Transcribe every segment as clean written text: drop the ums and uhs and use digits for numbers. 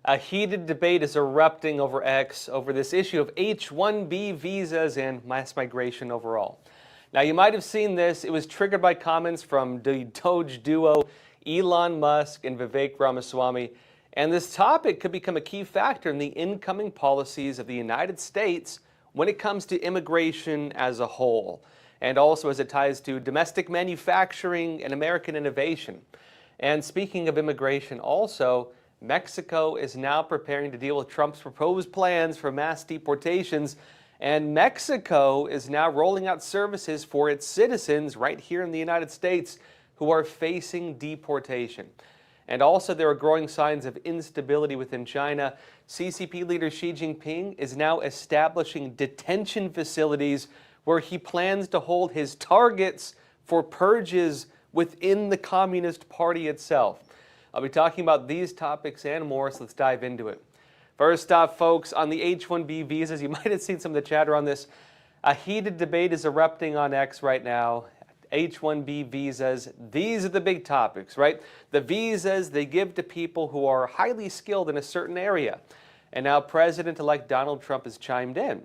A heated debate is erupting over X over this issue of H-1B visas and mass migration overall. Now, you might have seen this. It was triggered by comments from the D.O.G.E duo Elon Musk and Vivek Ramaswamy. And this topic could become a key factor in the incoming policies of the United States when it comes to immigration as a whole, and also as it ties to domestic manufacturing and American innovation. And speaking of immigration also, Mexico is now preparing to deal with Trump's proposed plans for mass deportations, and Mexico is now rolling out services for its citizens right here in the United States who are facing deportation. And also there are growing signs of instability within China. CCP leader Xi Jinping is now establishing detention facilities where he plans to hold his targets for purges within the Communist Party itself. I'll be talking about these topics and more, so let's dive into it. First off, folks, on the H-1B visas, you might have seen some of the chatter on this. A heated debate is erupting on X right now. H-1B visas, these are the big topics, right? The visas they give to people who are highly skilled in a certain area. And now President-elect Donald Trump has chimed in.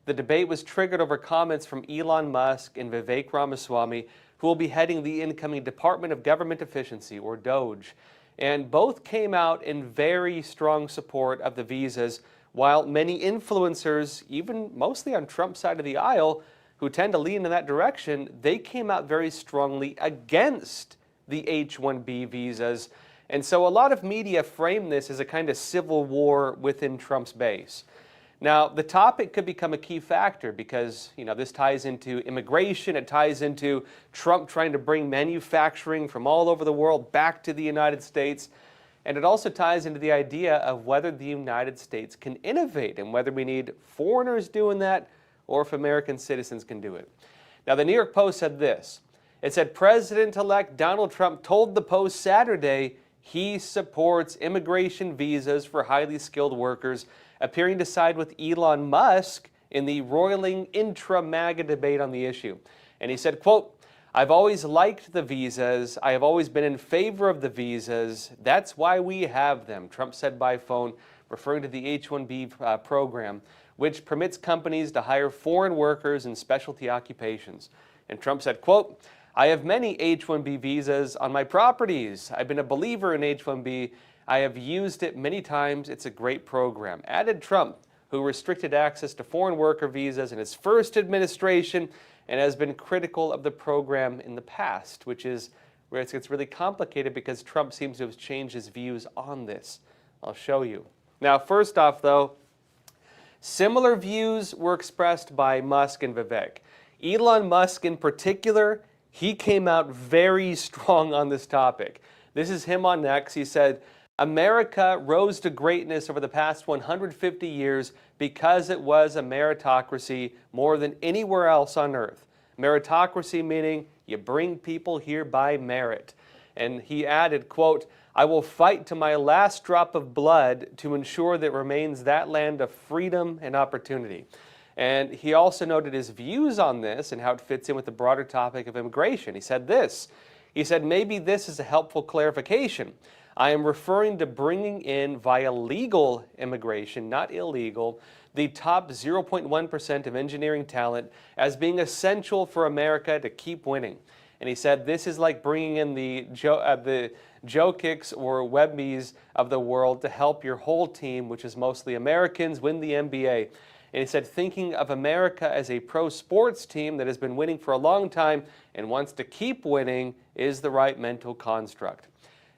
The debate was triggered over comments from Elon Musk and Vivek Ramaswamy, who will be heading the incoming Department of Government Efficiency, or D.O.G.E. And both came out in very strong support of the visas, while many influencers, even mostly on Trump's side of the aisle, who tend to lean in that direction, they came out very strongly against the H-1B visas. And so a lot of media frame this as a kind of civil war within Trump's base. Now, the topic could become a key factor because, this ties into immigration, it ties into Trump trying to bring manufacturing from all over the world back to the United States, and it also ties into the idea of whether the United States can innovate and whether we need foreigners doing that or if American citizens can do it. Now, the New York Post said this. It said, President-elect Donald Trump told the Post Saturday he supports immigration visas for highly skilled workers, appearing to side with Elon Musk in the roiling intra-MAGA debate on the issue. And he said, quote, I've always liked the visas. I have always been in favor of the visas. That's why we have them, Trump said by phone, referring to the H-1B program, which permits companies to hire foreign workers in specialty occupations. And Trump said, quote, I have many H-1B visas on my properties. I've been a believer in H-1B. I have used it many times. It's a great program. Added Trump, who restricted access to foreign worker visas in his first administration and has been critical of the program in the past, which is where it gets really complicated because Trump seems to have changed his views on this. I'll show you. Now, first off, though, similar views were expressed by Musk and Vivek. Elon Musk in particular, he came out very strong on this topic. This is him on X. He said, America rose to greatness over the past 150 years because it was a meritocracy more than anywhere else on earth. Meritocracy meaning you bring people here by merit. And he added, quote, I will fight to my last drop of blood to ensure that it remains that land of freedom and opportunity. And he also noted his views on this and how it fits in with the broader topic of immigration. He said this. He said, maybe this is a helpful clarification. I am referring to bringing in via legal immigration, not illegal, the top 0.1% of engineering talent as being essential for America to keep winning. And he said this is like bringing in the Joe-Kicks or Webmies of the world to help your whole team, which is mostly Americans, win the NBA. And he said thinking of America as a pro sports team that has been winning for a long time and wants to keep winning is the right mental construct.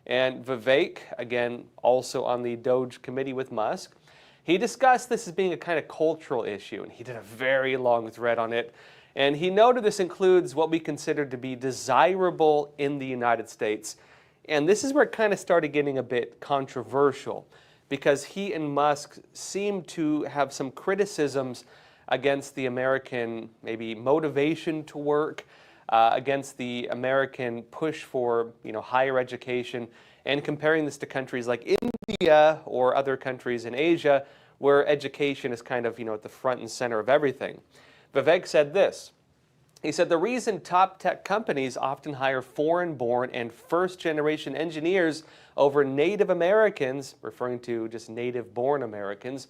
And Vivek, again, also on the D.O.G.E committee with Musk, he discussed this as being a kind of cultural issue, and he did a very long thread on it. And he noted this includes what we consider to be desirable in the United States. And this is where it kind of started getting a bit controversial, because he and Musk seem to have some criticisms against the American, maybe motivation to work, against the American push for higher education, and comparing this to countries like India or other countries in Asia where education is kind of at the front and center of everything. Vivek said this. He said the reason top tech companies often hire foreign-born and first-generation engineers over Native Americans, referring to just native-born Americans,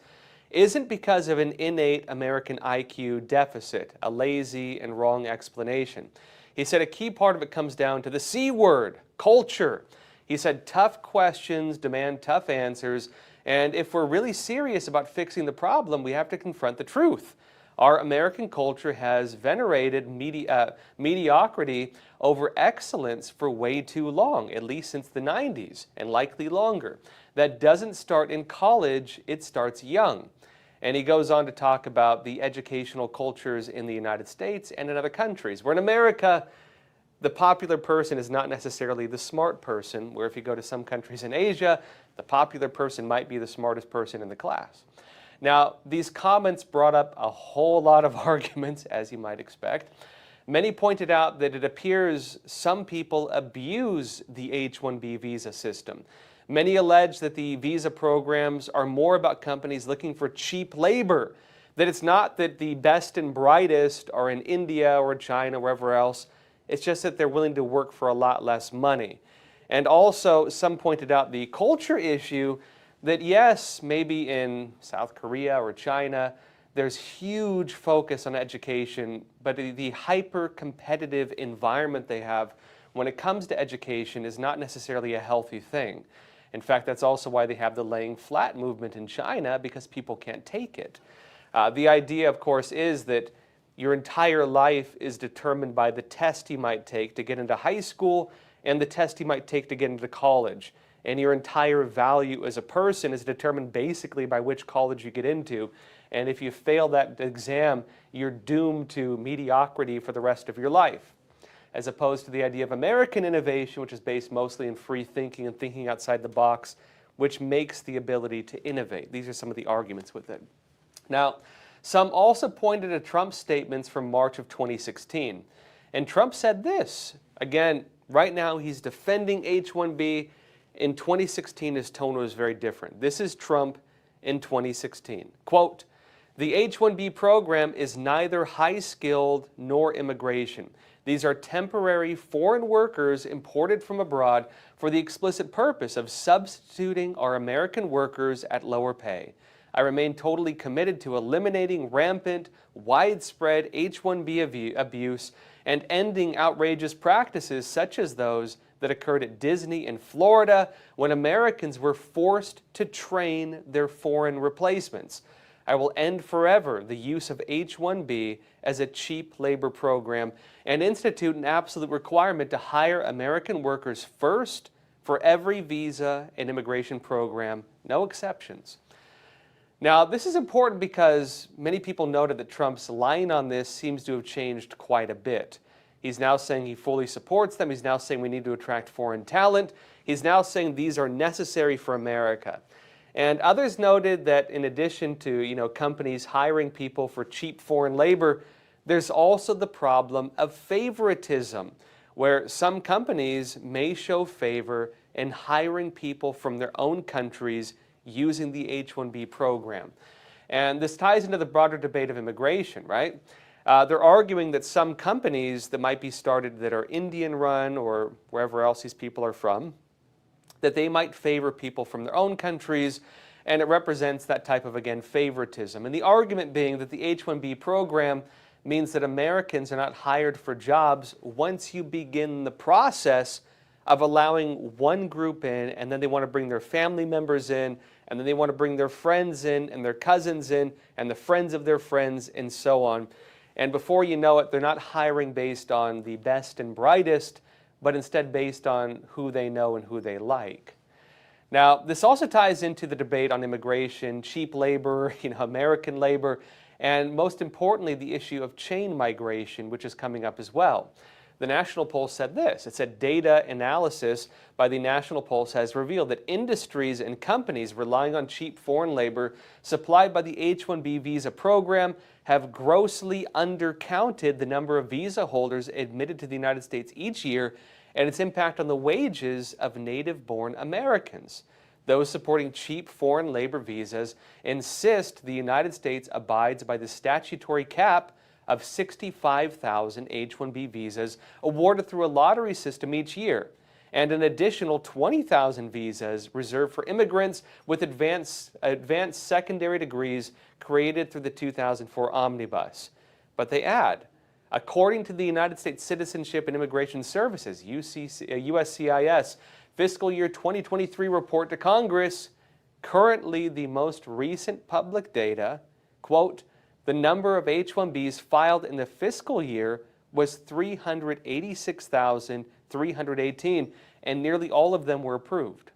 isn't because of an innate American IQ deficit, a lazy and wrong explanation. He said a key part of it comes down to the C word, culture. He said tough questions demand tough answers, and if we're really serious about fixing the problem, we have to confront the truth. Our American culture has venerated mediocrity over excellence for way too long, at least since the 90s, and likely longer. That doesn't start in college, it starts young. And he goes on to talk about the educational cultures in the United States and in other countries, where in America, the popular person is not necessarily the smart person, where if you go to some countries in Asia, the popular person might be the smartest person in the class. Now, these comments brought up a whole lot of arguments, as you might expect. Many pointed out that it appears some people abuse the H-1B visa system. Many allege that the visa programs are more about companies looking for cheap labor, that it's not that the best and brightest are in India or China, wherever else. It's just that they're willing to work for a lot less money. And also, some pointed out the culture issue, that yes, maybe in South Korea or China, there's huge focus on education, but the hyper-competitive environment they have when it comes to education is not necessarily a healthy thing. In fact, that's also why they have the laying flat movement in China, because people can't take it. The idea, of course, is that your entire life is determined by the test you might take to get into high school and the test you might take to get into college. And your entire value as a person is determined basically by which college you get into. And if you fail that exam, you're doomed to mediocrity for the rest of your life. As opposed to the idea of American innovation, which is based mostly in free thinking and thinking outside the box, which makes the ability to innovate. These are some of the arguments with it. Now, some also pointed to Trump's statements from March of 2016. And Trump said this. Again, right now he's defending H-1B. In 2016, his tone was very different. This is Trump in 2016. Quote, "The H-1B program is neither high-skilled nor immigration. These are temporary foreign workers imported from abroad for the explicit purpose of substituting our American workers at lower pay. I remain totally committed to eliminating rampant, widespread H-1B abuse and ending outrageous practices such as those that occurred at Disney in Florida when Americans were forced to train their foreign replacements. I will end forever the use of H-1B as a cheap labor program and institute an absolute requirement to hire American workers first for every visa and immigration program, no exceptions." Now, this is important because many people noted that Trump's line on this seems to have changed quite a bit. He's now saying he fully supports them. He's now saying we need to attract foreign talent. He's now saying these are necessary for America. And others noted that in addition to, companies hiring people for cheap foreign labor, there's also the problem of favoritism, where some companies may show favor in hiring people from their own countries using the H-1B program. And this ties into the broader debate of immigration, right? They're arguing that some companies that might be started that are Indian-run or wherever else these people are from, that they might favor people from their own countries, and it represents that type of, again, favoritism. And the argument being that the H-1B program means that Americans are not hired for jobs once you begin the process of allowing one group in, and then they want to bring their family members in, and then they want to bring their friends in, and their cousins in, and the friends of their friends, and so on. And before you know it, they're not hiring based on the best and brightest, but instead based on who they know and who they like. Now, this also ties into the debate on immigration, cheap labor, American labor, and most importantly, the issue of chain migration, which is coming up as well. The National Pulse said this. It said data analysis by the National Pulse has revealed that industries and companies relying on cheap foreign labor supplied by the H-1B visa program have grossly undercounted the number of visa holders admitted to the United States each year and its impact on the wages of native-born Americans. Those supporting cheap foreign labor visas insist the United States abides by the statutory cap of 65,000 H-1B visas awarded through a lottery system each year, and an additional 20,000 visas reserved for immigrants with advanced secondary degrees created through the 2004 Omnibus. But they add, according to the United States Citizenship and Immigration Services, USCIS, fiscal year 2023 report to Congress, currently the most recent public data, quote, the number of H-1Bs filed in the fiscal year was 386,318, and nearly all of them were approved.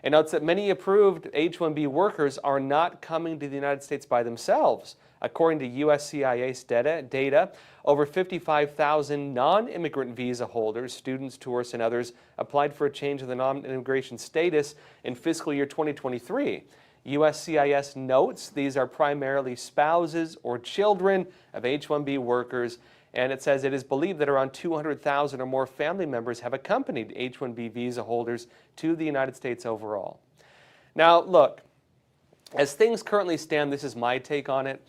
It notes that many approved H-1B workers are not coming to the United States by themselves. According to USCIS data, over 55,000 non-immigrant visa holders, students, tourists, and others, applied for a change of the non-immigration status in fiscal year 2023. USCIS notes these are primarily spouses or children of H-1B workers, and it says it is believed that around 200,000 or more family members have accompanied H-1B visa holders to the United States overall. Now, look, as things currently stand, this is my take on it.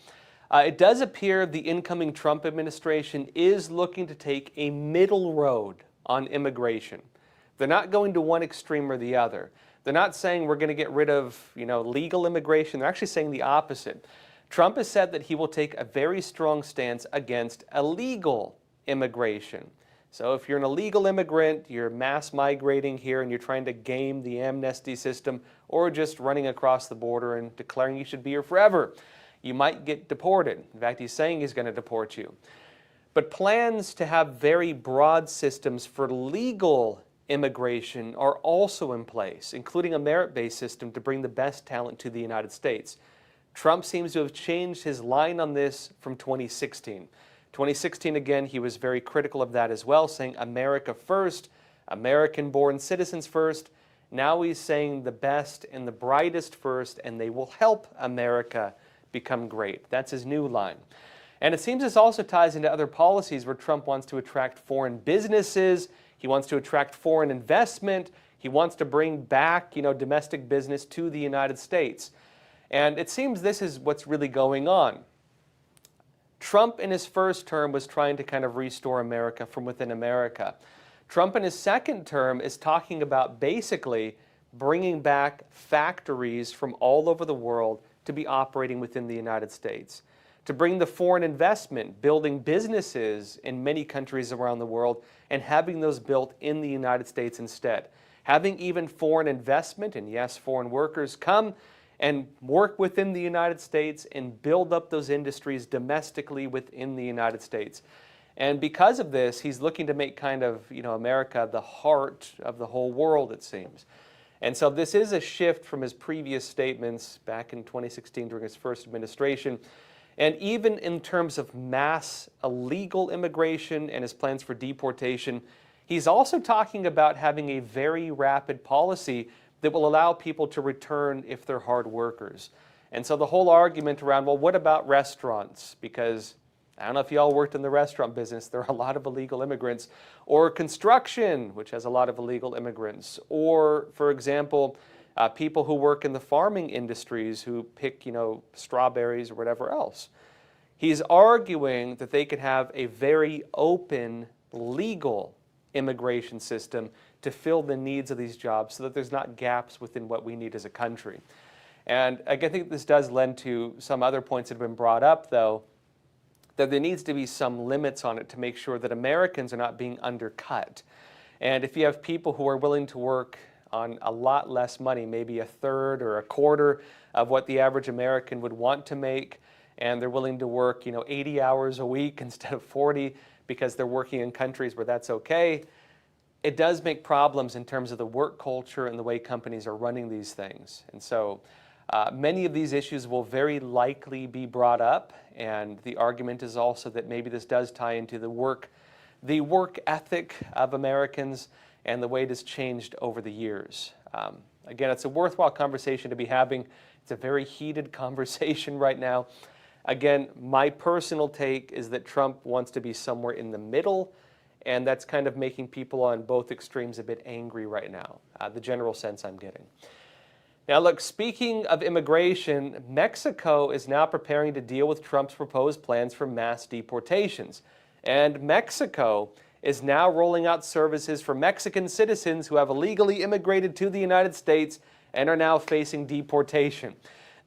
It does appear the incoming Trump administration is looking to take a middle road on immigration. They're not going to one extreme or the other. They're not saying we're going to get rid of, legal immigration. They're actually saying the opposite. Trump has said that he will take a very strong stance against illegal immigration. So if you're an illegal immigrant, you're mass migrating here and you're trying to game the amnesty system, or just running across the border and declaring you should be here forever, you might get deported. In fact, he's saying he's going to deport you. But plans to have very broad systems for legal immigration are also in place, including a merit-based system to bring the best talent to the United States. Trump seems to have changed his line on this from 2016. 2016, again, he was very critical of that as well, saying America first, American-born citizens first. Now he's saying the best and the brightest first, and they will help America become great. That's his new line. And it seems this also ties into other policies where Trump wants to attract foreign businesses, he wants to attract foreign investment, he wants to bring back, domestic business to the United States. And it seems this is what's really going on. Trump in his first term was trying to kind of restore America from within America. Trump in his second term is talking about basically bringing back factories from all over the world to be operating within the United States, to bring the foreign investment, building businesses in many countries around the world and having those built in the United States instead. Having even foreign investment, and yes, foreign workers come and work within the United States and build up those industries domestically within the United States. And because of this, he's looking to make kind of, America the heart of the whole world, it seems. And so this is a shift from his previous statements back in 2016 during his first administration. And even in terms of mass illegal immigration and his plans for deportation, he's also talking about having a very rapid policy that will allow people to return if they're hard workers. And so the whole argument around, well, what about restaurants? Because I don't know if you all worked in the restaurant business, there are a lot of illegal immigrants. Or construction, which has a lot of illegal immigrants. Or, for example, people who work in the farming industries who pick, strawberries or whatever else. He's arguing that they could have a very open, legal immigration system to fill the needs of these jobs so that there's not gaps within what we need as a country. And I think this does lend to some other points that have been brought up, though, that there needs to be some limits on it to make sure that Americans are not being undercut. And if you have people who are willing to work on a lot less money, maybe a third or a quarter of what the average American would want to make, and they're willing to work, 80 hours a week instead of 40 because they're working in countries where that's okay, it does make problems in terms of the work culture and the way companies are running these things. And so many of these issues will very likely be brought up, and the argument is also that maybe this does tie into the work ethic of Americans and the way it has changed over the years. Again, it's a worthwhile conversation to be having. It's a very heated conversation right now. Again, my personal take is that Trump wants to be somewhere in the middle, and that's kind of making people on both extremes a bit angry right now, the general sense I'm getting. Now, look, speaking of immigration, Mexico is now preparing to deal with Trump's proposed plans for mass deportations. And Mexico is now rolling out services for Mexican citizens who have illegally immigrated to the United States and are now facing deportation.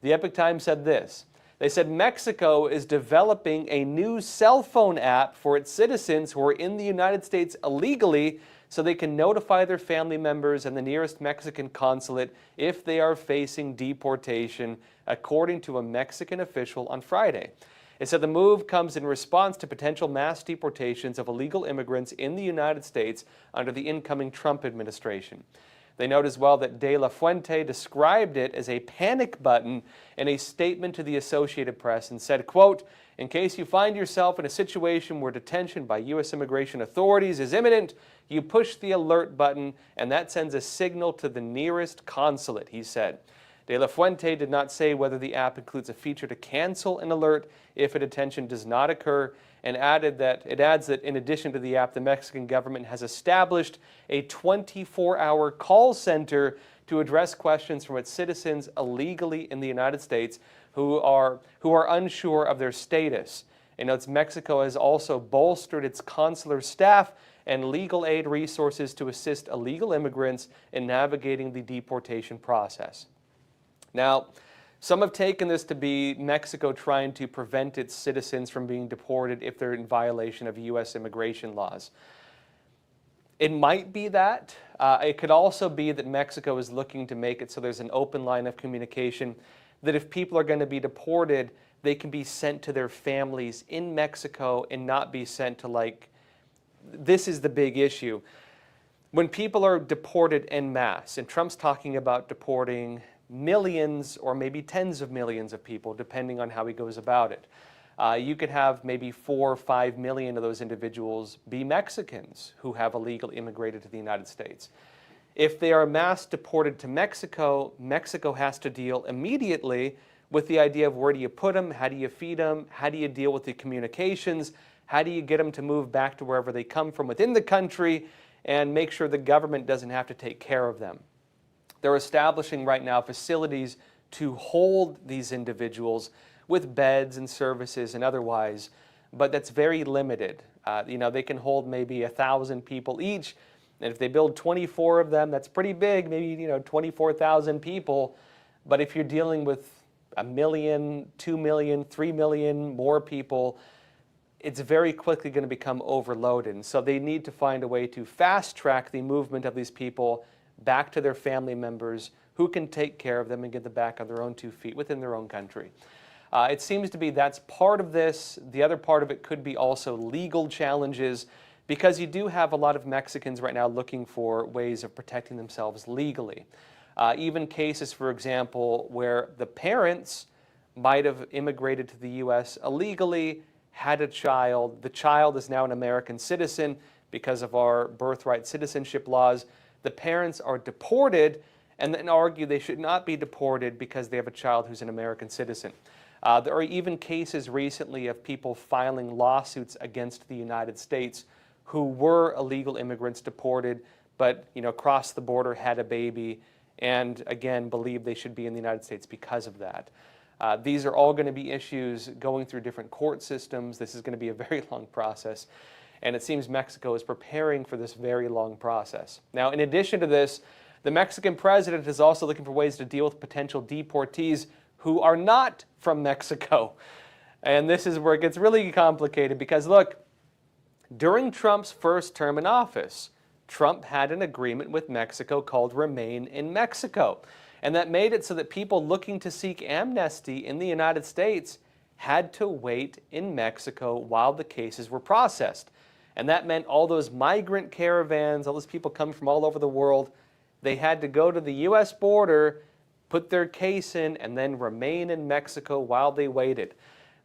The Epoch Times said this. They said Mexico is developing a new cell phone app for its citizens who are in the United States illegally so they can notify their family members and the nearest Mexican consulate if they are facing deportation, according to a Mexican official on Friday. It said the move comes in response to potential mass deportations of illegal immigrants in the United States under the incoming Trump administration. They note as well that De La Fuente described it as a panic button in a statement to the Associated Press and said, quote, "In case you find yourself in a situation where detention by U.S. immigration authorities is imminent, you push the alert button and that sends a signal to the nearest consulate," he said. De La Fuente did not say whether the app includes a feature to cancel an alert if a detention does not occur, and adds that in addition to the app, the Mexican government has established a 24-hour call center to address questions from its citizens illegally in the United States who are unsure of their status. It notes Mexico has also bolstered its consular staff and legal aid resources to assist illegal immigrants in navigating the deportation process. Now, some have taken this to be Mexico trying to prevent its citizens from being deported if they're in violation of U.S. immigration laws. It might be that. It could also be that Mexico is looking to make it so there's an open line of communication, that if people are going to be deported, they can be sent to their families in Mexico and not be sent to, this is the big issue. When people are deported en masse, and Trump's talking about deporting millions or maybe tens of millions of people, depending on how he goes about it. You could have maybe 4 or 5 million of those individuals be Mexicans who have illegally immigrated to the United States. If they are mass deported to Mexico, Mexico has to deal immediately with the idea of where do you put them, how do you feed them, how do you deal with the communications, how do you get them to move back to wherever they come from within the country, and make sure the government doesn't have to take care of them. They're establishing right now facilities to hold these individuals with beds and services and otherwise, but that's very limited. They can hold maybe 1,000 people each, and if they build 24 of them, that's pretty big, maybe 24,000 people. But if you're dealing with 1 million, 2 million, 3 million more people, it's very quickly going to become overloaded. And so they need to find a way to fast track the movement of these people back to their family members who can take care of them and get them back on their own 2 feet within their own country. It seems to be that's part of this. The other part of it could be also legal challenges, because you do have a lot of Mexicans right now looking for ways of protecting themselves legally. Even cases, for example, where the parents might have immigrated to the U.S. illegally, had a child. The child is now an American citizen because of our birthright citizenship laws. The parents are deported and then argue they should not be deported because they have a child who's an American citizen. There are even cases recently of people filing lawsuits against the United States who were illegal immigrants deported, but crossed the border, had a baby, and again believe they should be in the United States because of that. These are all going to be issues going through different court systems. This is going to be a very long process. And it seems Mexico is preparing for this very long process. Now, in addition to this, the Mexican president is also looking for ways to deal with potential deportees who are not from Mexico. And this is where it gets really complicated because, look, during Trump's first term in office, Trump had an agreement with Mexico called Remain in Mexico. And that made it so that people looking to seek amnesty in the United States had to wait in Mexico while the cases were processed. And that meant all those migrant caravans, all those people coming from all over the world, they had to go to the U.S. border, put their case in, and then remain in Mexico while they waited.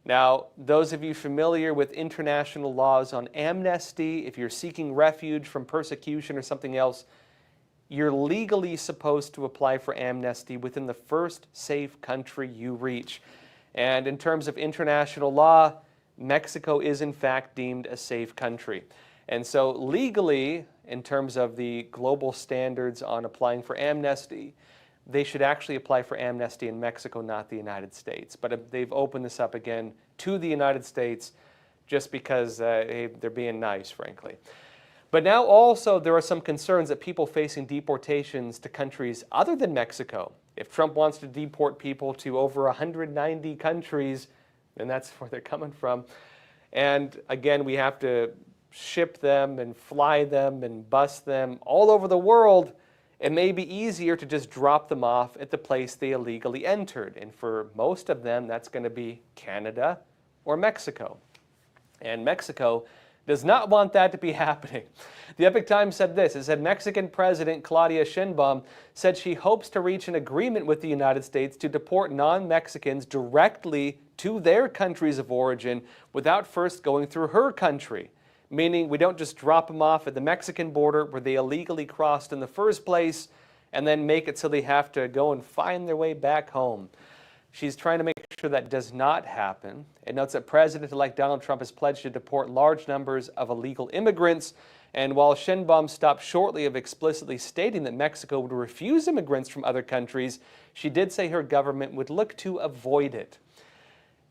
Now, those of you familiar with international laws on amnesty, if you're seeking refuge from persecution or something else, you're legally supposed to apply for amnesty within the first safe country you reach. And in terms of international law, Mexico is in fact deemed a safe country. And so legally, in terms of the global standards on applying for amnesty, they should actually apply for amnesty in Mexico, not the United States. But they've opened this up again to the United States just because they're being nice, frankly. But now also there are some concerns that people facing deportations to countries other than Mexico, if Trump wants to deport people to over 190 countries, then that's where they're coming from. And again, we have to ship them and fly them and bus them all over the world. It may be easier to just drop them off at the place they illegally entered. And for most of them, that's going to be Canada or Mexico. And Mexico does not want that to be happening. The Epoch Times said this. It said Mexican President Claudia Sheinbaum said she hopes to reach an agreement with the United States to deport non-Mexicans directly to their countries of origin without first going through her country. Meaning we don't just drop them off at the Mexican border where they illegally crossed in the first place and then make it so they have to go and find their way back home. She's trying to make sure that does not happen. It notes that President-elect Donald Trump has pledged to deport large numbers of illegal immigrants. And while Sheinbaum stopped shortly of explicitly stating that Mexico would refuse immigrants from other countries, she did say her government would look to avoid it.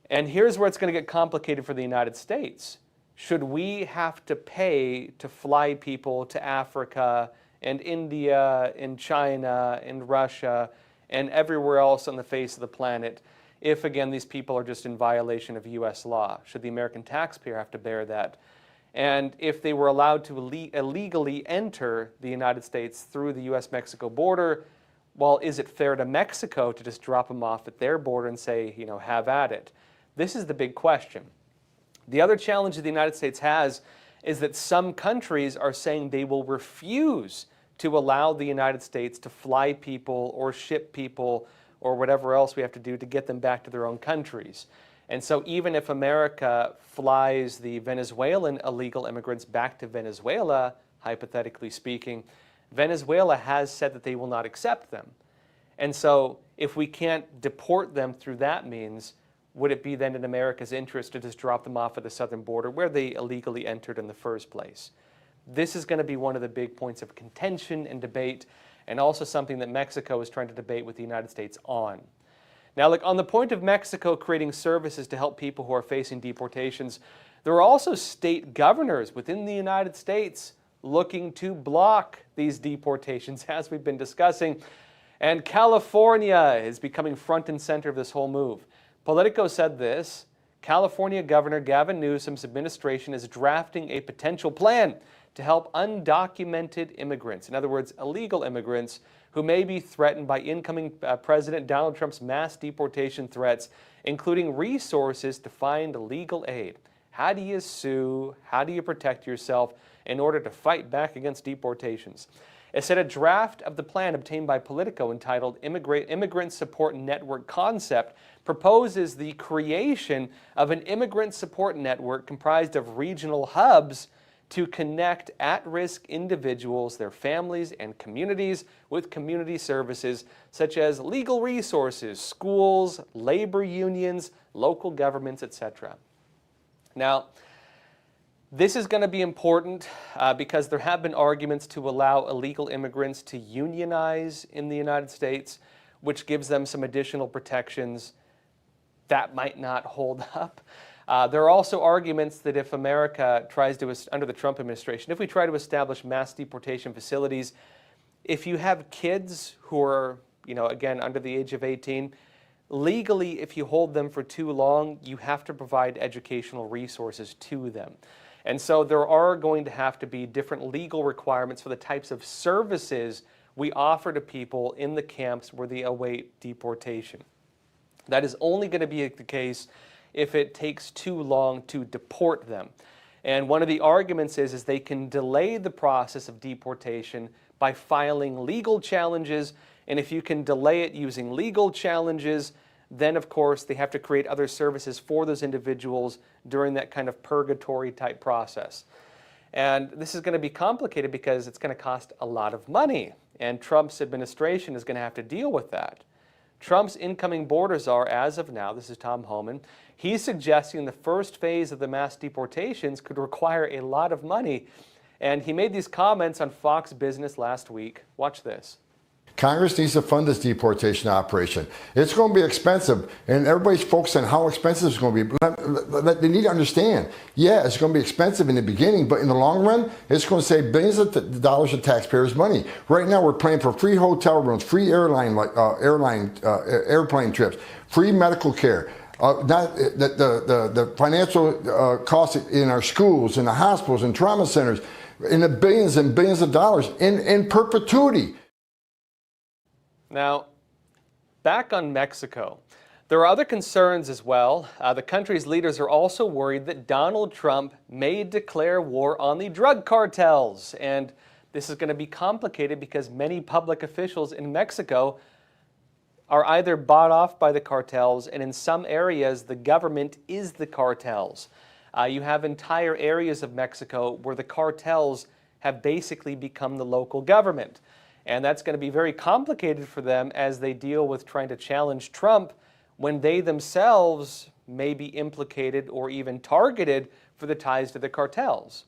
And here's where it's going to get complicated for the United States. Should we have to pay to fly people to Africa and India and China and Russia and everywhere else on the face of the planet if, again, these people are just in violation of U.S. law? Should the American taxpayer have to bear that? And if they were allowed to illegally enter the United States through the U.S.-Mexico border, well, is it fair to Mexico to just drop them off at their border and say, you know, have at it? This is the big question. The other challenge that the United States has is that some countries are saying they will refuse to allow the United States to fly people or ship people or whatever else we have to do to get them back to their own countries. And so even if America flies the Venezuelan illegal immigrants back to Venezuela, hypothetically speaking, Venezuela has said that they will not accept them. And so if we can't deport them through that means, would it be then in America's interest to just drop them off at the southern border where they illegally entered in the first place? This is going to be one of the big points of contention and debate, and also something that Mexico is trying to debate with the United States on. Now, look, on the point of Mexico creating services to help people who are facing deportations, there are also state governors within the United States looking to block these deportations, as we've been discussing. And California is becoming front and center of this whole move. Politico said this: California Governor Gavin Newsom's administration is drafting a potential plan to help undocumented immigrants, in other words, illegal immigrants, who may be threatened by incoming President Donald Trump's mass deportation threats, including resources to find legal aid. How do you sue? How do you protect yourself in order to fight back against deportations? It said a draft of the plan obtained by Politico entitled Immigrant Support Network Concept proposes the creation of an immigrant support network comprised of regional hubs to connect at-risk individuals, their families, and communities with community services such as legal resources, schools, labor unions, local governments, etc. Now, this is going to be important because there have been arguments to allow illegal immigrants to unionize in the United States, which gives them some additional protections. That might not hold up. There are also arguments that if America tries to, under the Trump administration, if we try to establish mass deportation facilities, if you have kids who are, again, under the age of 18, legally, if you hold them for too long, you have to provide educational resources to them. And so there are going to have to be different legal requirements for the types of services we offer to people in the camps where they await deportation. That is only going to be the case if it takes too long to deport them. And one of the arguments is they can delay the process of deportation by filing legal challenges. And if you can delay it using legal challenges, then of course they have to create other services for those individuals during that kind of purgatory type process. And this is going to be complicated because it's going to cost a lot of money. And Trump's administration is going to have to deal with that. Trump's incoming border czar, as of now, this is Tom Homan, he's suggesting the first phase of the mass deportations could require a lot of money. And he made these comments on Fox Business last week. Watch this. Congress needs to fund this deportation operation. It's going to be expensive, and everybody's focused on how expensive it's going to be. They need to understand, yeah, it's going to be expensive in the beginning, but in the long run, it's going to save billions of dollars of taxpayers' money. Right now, we're paying for free hotel rooms, free airplane trips, free medical care. Not the financial costs in our schools, in the hospitals, and trauma centers, in the billions and billions of dollars in perpetuity. Now, back on Mexico, there are other concerns as well. The country's leaders are also worried that Donald Trump may declare war on the drug cartels. And this is going to be complicated because many public officials in Mexico are either bought off by the cartels, and in some areas, the government is the cartels. You have entire areas of Mexico where the cartels have basically become the local government. And that's going to be very complicated for them as they deal with trying to challenge Trump when they themselves may be implicated or even targeted for the ties to the cartels.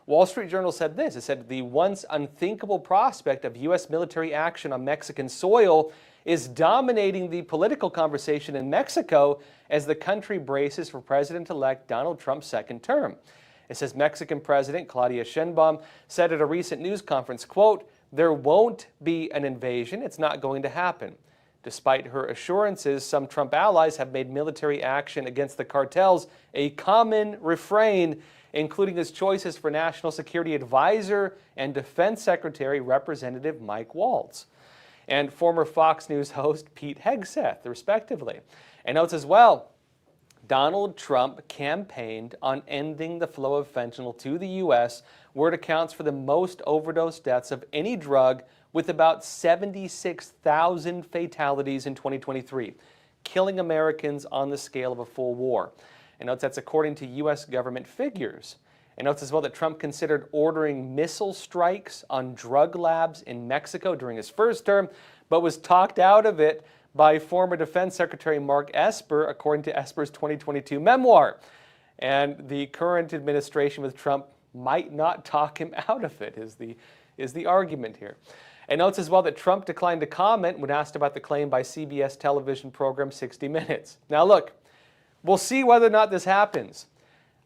Wall Street Journal said this. It said the once unthinkable prospect of U.S. military action on Mexican soil is dominating the political conversation in Mexico as the country braces for President-elect Donald Trump's second term. It says Mexican President Claudia Sheinbaum said at a recent news conference, quote, "There won't be an invasion. It's not going to happen." Despite her assurances, some Trump allies have made military action against the cartels a common refrain, including his choices for National Security Advisor and Defense Secretary Representative Mike Waltz and former Fox News host Pete Hegseth, respectively. And notes as well, Donald Trump campaigned on ending the flow of fentanyl to the U.S., where it accounts for the most overdose deaths of any drug, with about 76,000 fatalities in 2023, killing Americans on the scale of a full war. And notes that's according to U.S. government figures. And notes as well that Trump considered ordering missile strikes on drug labs in Mexico during his first term, but was talked out of it by former Defense Secretary Mark Esper, according to Esper's 2022 memoir. And the current administration with Trump might not talk him out of it, is the argument here. And notes as well that Trump declined to comment when asked about the claim by CBS television program 60 Minutes. Now look, we'll see whether or not this happens.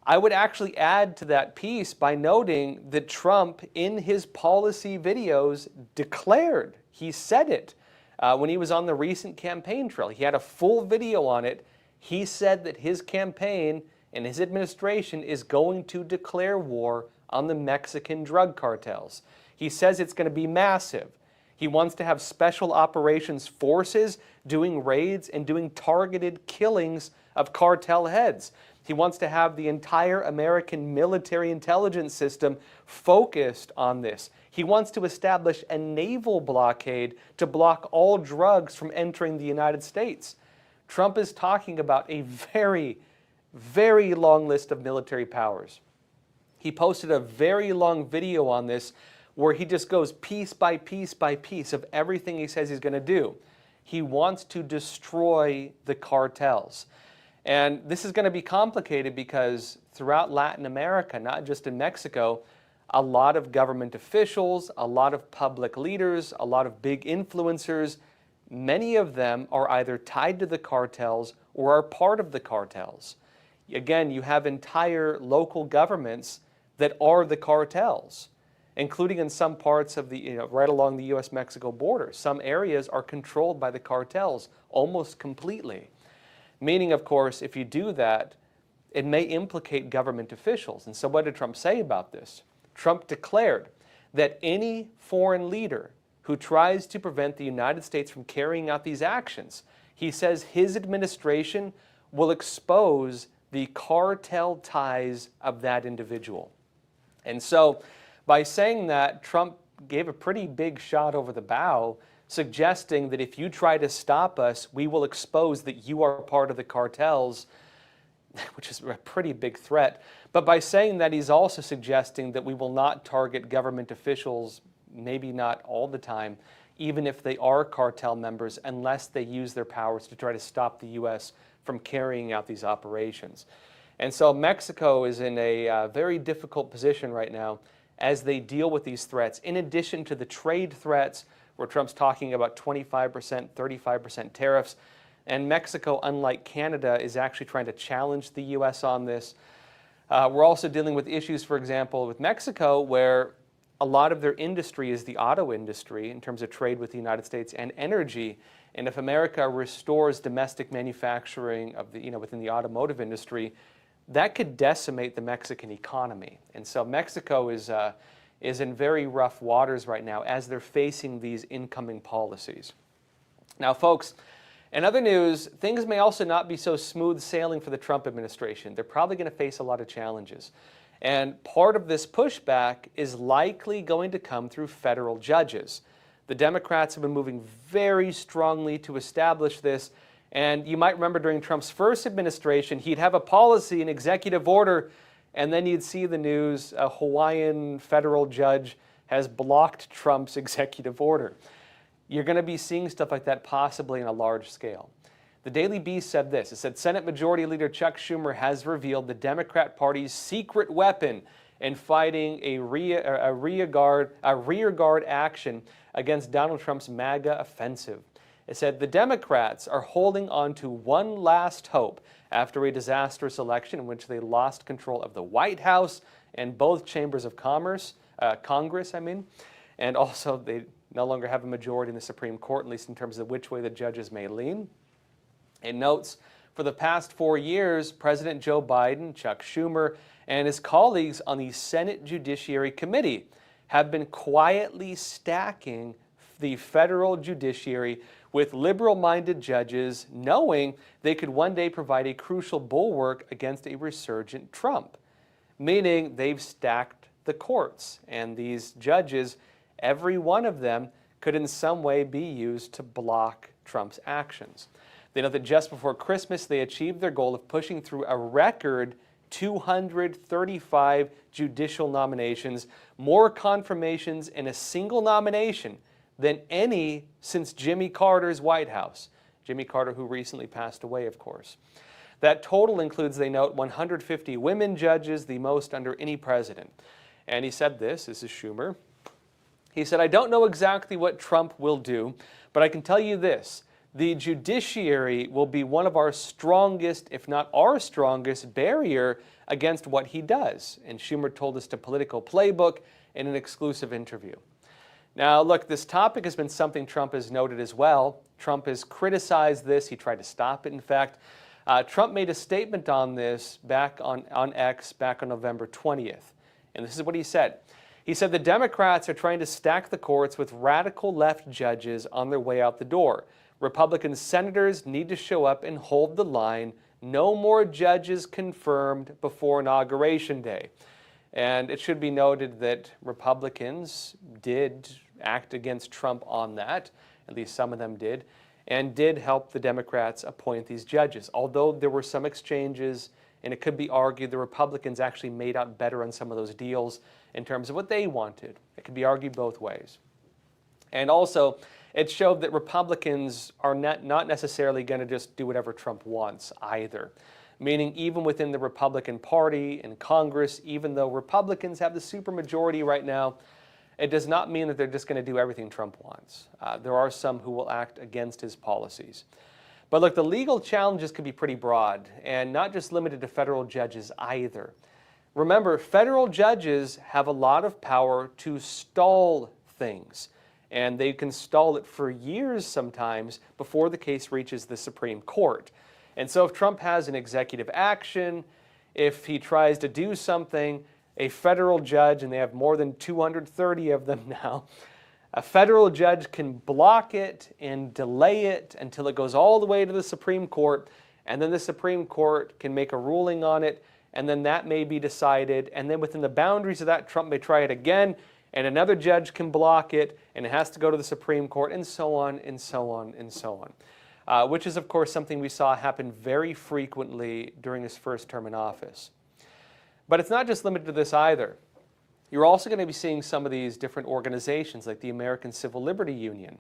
I would actually add to that piece by noting that Trump, in his policy videos, declared, he said it, when he was on the recent campaign trail. He had a full video on it. He said that his campaign and his administration is going to declare war on the Mexican drug cartels. He says it's going to be massive. He wants to have special operations forces doing raids and doing targeted killings of cartel heads. He wants to have the entire American military intelligence system focused on this. He wants to establish a naval blockade to block all drugs from entering the United States. Trump is talking about a very, very long list of military powers. He posted a very long video on this where he just goes piece by piece by piece of everything he says he's going to do. He wants to destroy the cartels. And this is going to be complicated because throughout Latin America, not just in Mexico, a lot of government officials, a lot of public leaders, a lot of big influencers, many of them are either tied to the cartels or are part of the cartels. Again, you have entire local governments that are the cartels, including in some parts of the, right along the U.S.-Mexico border. Some areas are controlled by the cartels almost completely. Meaning, of course, if you do that, it may implicate government officials. And so what did Trump say about this? Trump declared that any foreign leader who tries to prevent the United States from carrying out these actions, he says his administration will expose the cartel ties of that individual. And so by saying that, Trump gave a pretty big shot over the bow, suggesting that if you try to stop us, we will expose that you are part of the cartels, which is a pretty big threat. But by saying that, he's also suggesting that we will not target government officials, maybe not all the time, even if they are cartel members, unless they use their powers to try to stop the U.S. from carrying out these operations. And so Mexico is in a very difficult position right now as they deal with these threats, in addition to the trade threats where Trump's talking about 25%, 35% tariffs. And Mexico, unlike Canada, is actually trying to challenge the U.S. on this. We're also dealing with issues, for example, with Mexico, where a lot of their industry is the auto industry in terms of trade with the United States and energy. And if America restores domestic manufacturing of the, within the automotive industry, that could decimate the Mexican economy. And so Mexico is in very rough waters right now as they're facing these incoming policies. Now, folks, in other news, things may also not be so smooth sailing for the Trump administration. They're probably going to face a lot of challenges. And part of this pushback is likely going to come through federal judges. The Democrats have been moving very strongly to establish this. And you might remember during Trump's first administration, he'd have a policy, an executive order, and then you'd see the news, a Hawaiian federal judge has blocked Trump's executive order. You're going to be seeing stuff like that possibly on a large scale. The Daily Beast said this. It said, Senate Majority Leader Chuck Schumer has revealed the Democrat Party's secret weapon in fighting a rear guard action against Donald Trump's MAGA offensive. It said the Democrats are holding on to one last hope after a disastrous election in which they lost control of the White House and both chambers of Congress, and also they no longer have a majority in the Supreme Court, at least in terms of which way the judges may lean. It notes, for the past 4 years, President Joe Biden, Chuck Schumer, and his colleagues on the Senate Judiciary Committee have been quietly stacking the federal judiciary with liberal-minded judges, knowing they could one day provide a crucial bulwark against a resurgent Trump. Meaning they've stacked the courts, and these judges, every one of them, could in some way be used to block Trump's actions. They know that just before Christmas, they achieved their goal of pushing through a record 235 judicial nominations, more confirmations in a single nomination than any since Jimmy Carter's White House. Jimmy Carter, who recently passed away, of course. That total includes, they note, 150 women judges, the most under any president. And he said this is Schumer. He said, I don't know exactly what Trump will do, but I can tell you this. The judiciary will be one of our strongest, if not our strongest, barrier against what he does. And Schumer told us to Politico Playbook in an exclusive interview. Now, look, this topic has been something Trump has noted as well. Trump has criticized this. He tried to stop it, in fact. Trump made a statement on this back on X back on November 20th. And this is what he said. He said the Democrats are trying to stack the courts with radical left judges on their way out the door. Republican senators need to show up and hold the line. No more judges confirmed before Inauguration Day. And it should be noted that Republicans did act against Trump on that, at least some of them did, and did help the Democrats appoint these judges. Although there were some exchanges, and it could be argued the Republicans actually made out better on some of those deals in terms of what they wanted. It could be argued both ways. And also, it showed that Republicans are not necessarily going to just do whatever Trump wants either. Meaning even within the Republican Party in Congress, even though Republicans have the supermajority right now, it does not mean that they're just going to do everything Trump wants. There are some who will act against his policies. But look, the legal challenges could be pretty broad and not just limited to federal judges either. Remember, federal judges have a lot of power to stall things. And they can stall it for years sometimes before the case reaches the Supreme Court. And so if Trump has an executive action, if he tries to do something, a federal judge, and they have more than 230 of them now, a federal judge can block it and delay it until it goes all the way to the Supreme Court, and then the Supreme Court can make a ruling on it, and then that may be decided, and then within the boundaries of that, Trump may try it again, and another judge can block it, and it has to go to the Supreme Court, and so on, and so on, and so on. Which is, of course, something we saw happen very frequently during his first term in office. But it's not just limited to this either. You're also going to be seeing some of these different organizations like the American Civil Liberty Union.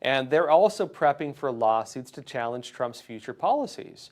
And they're also prepping for lawsuits to challenge Trump's future policies.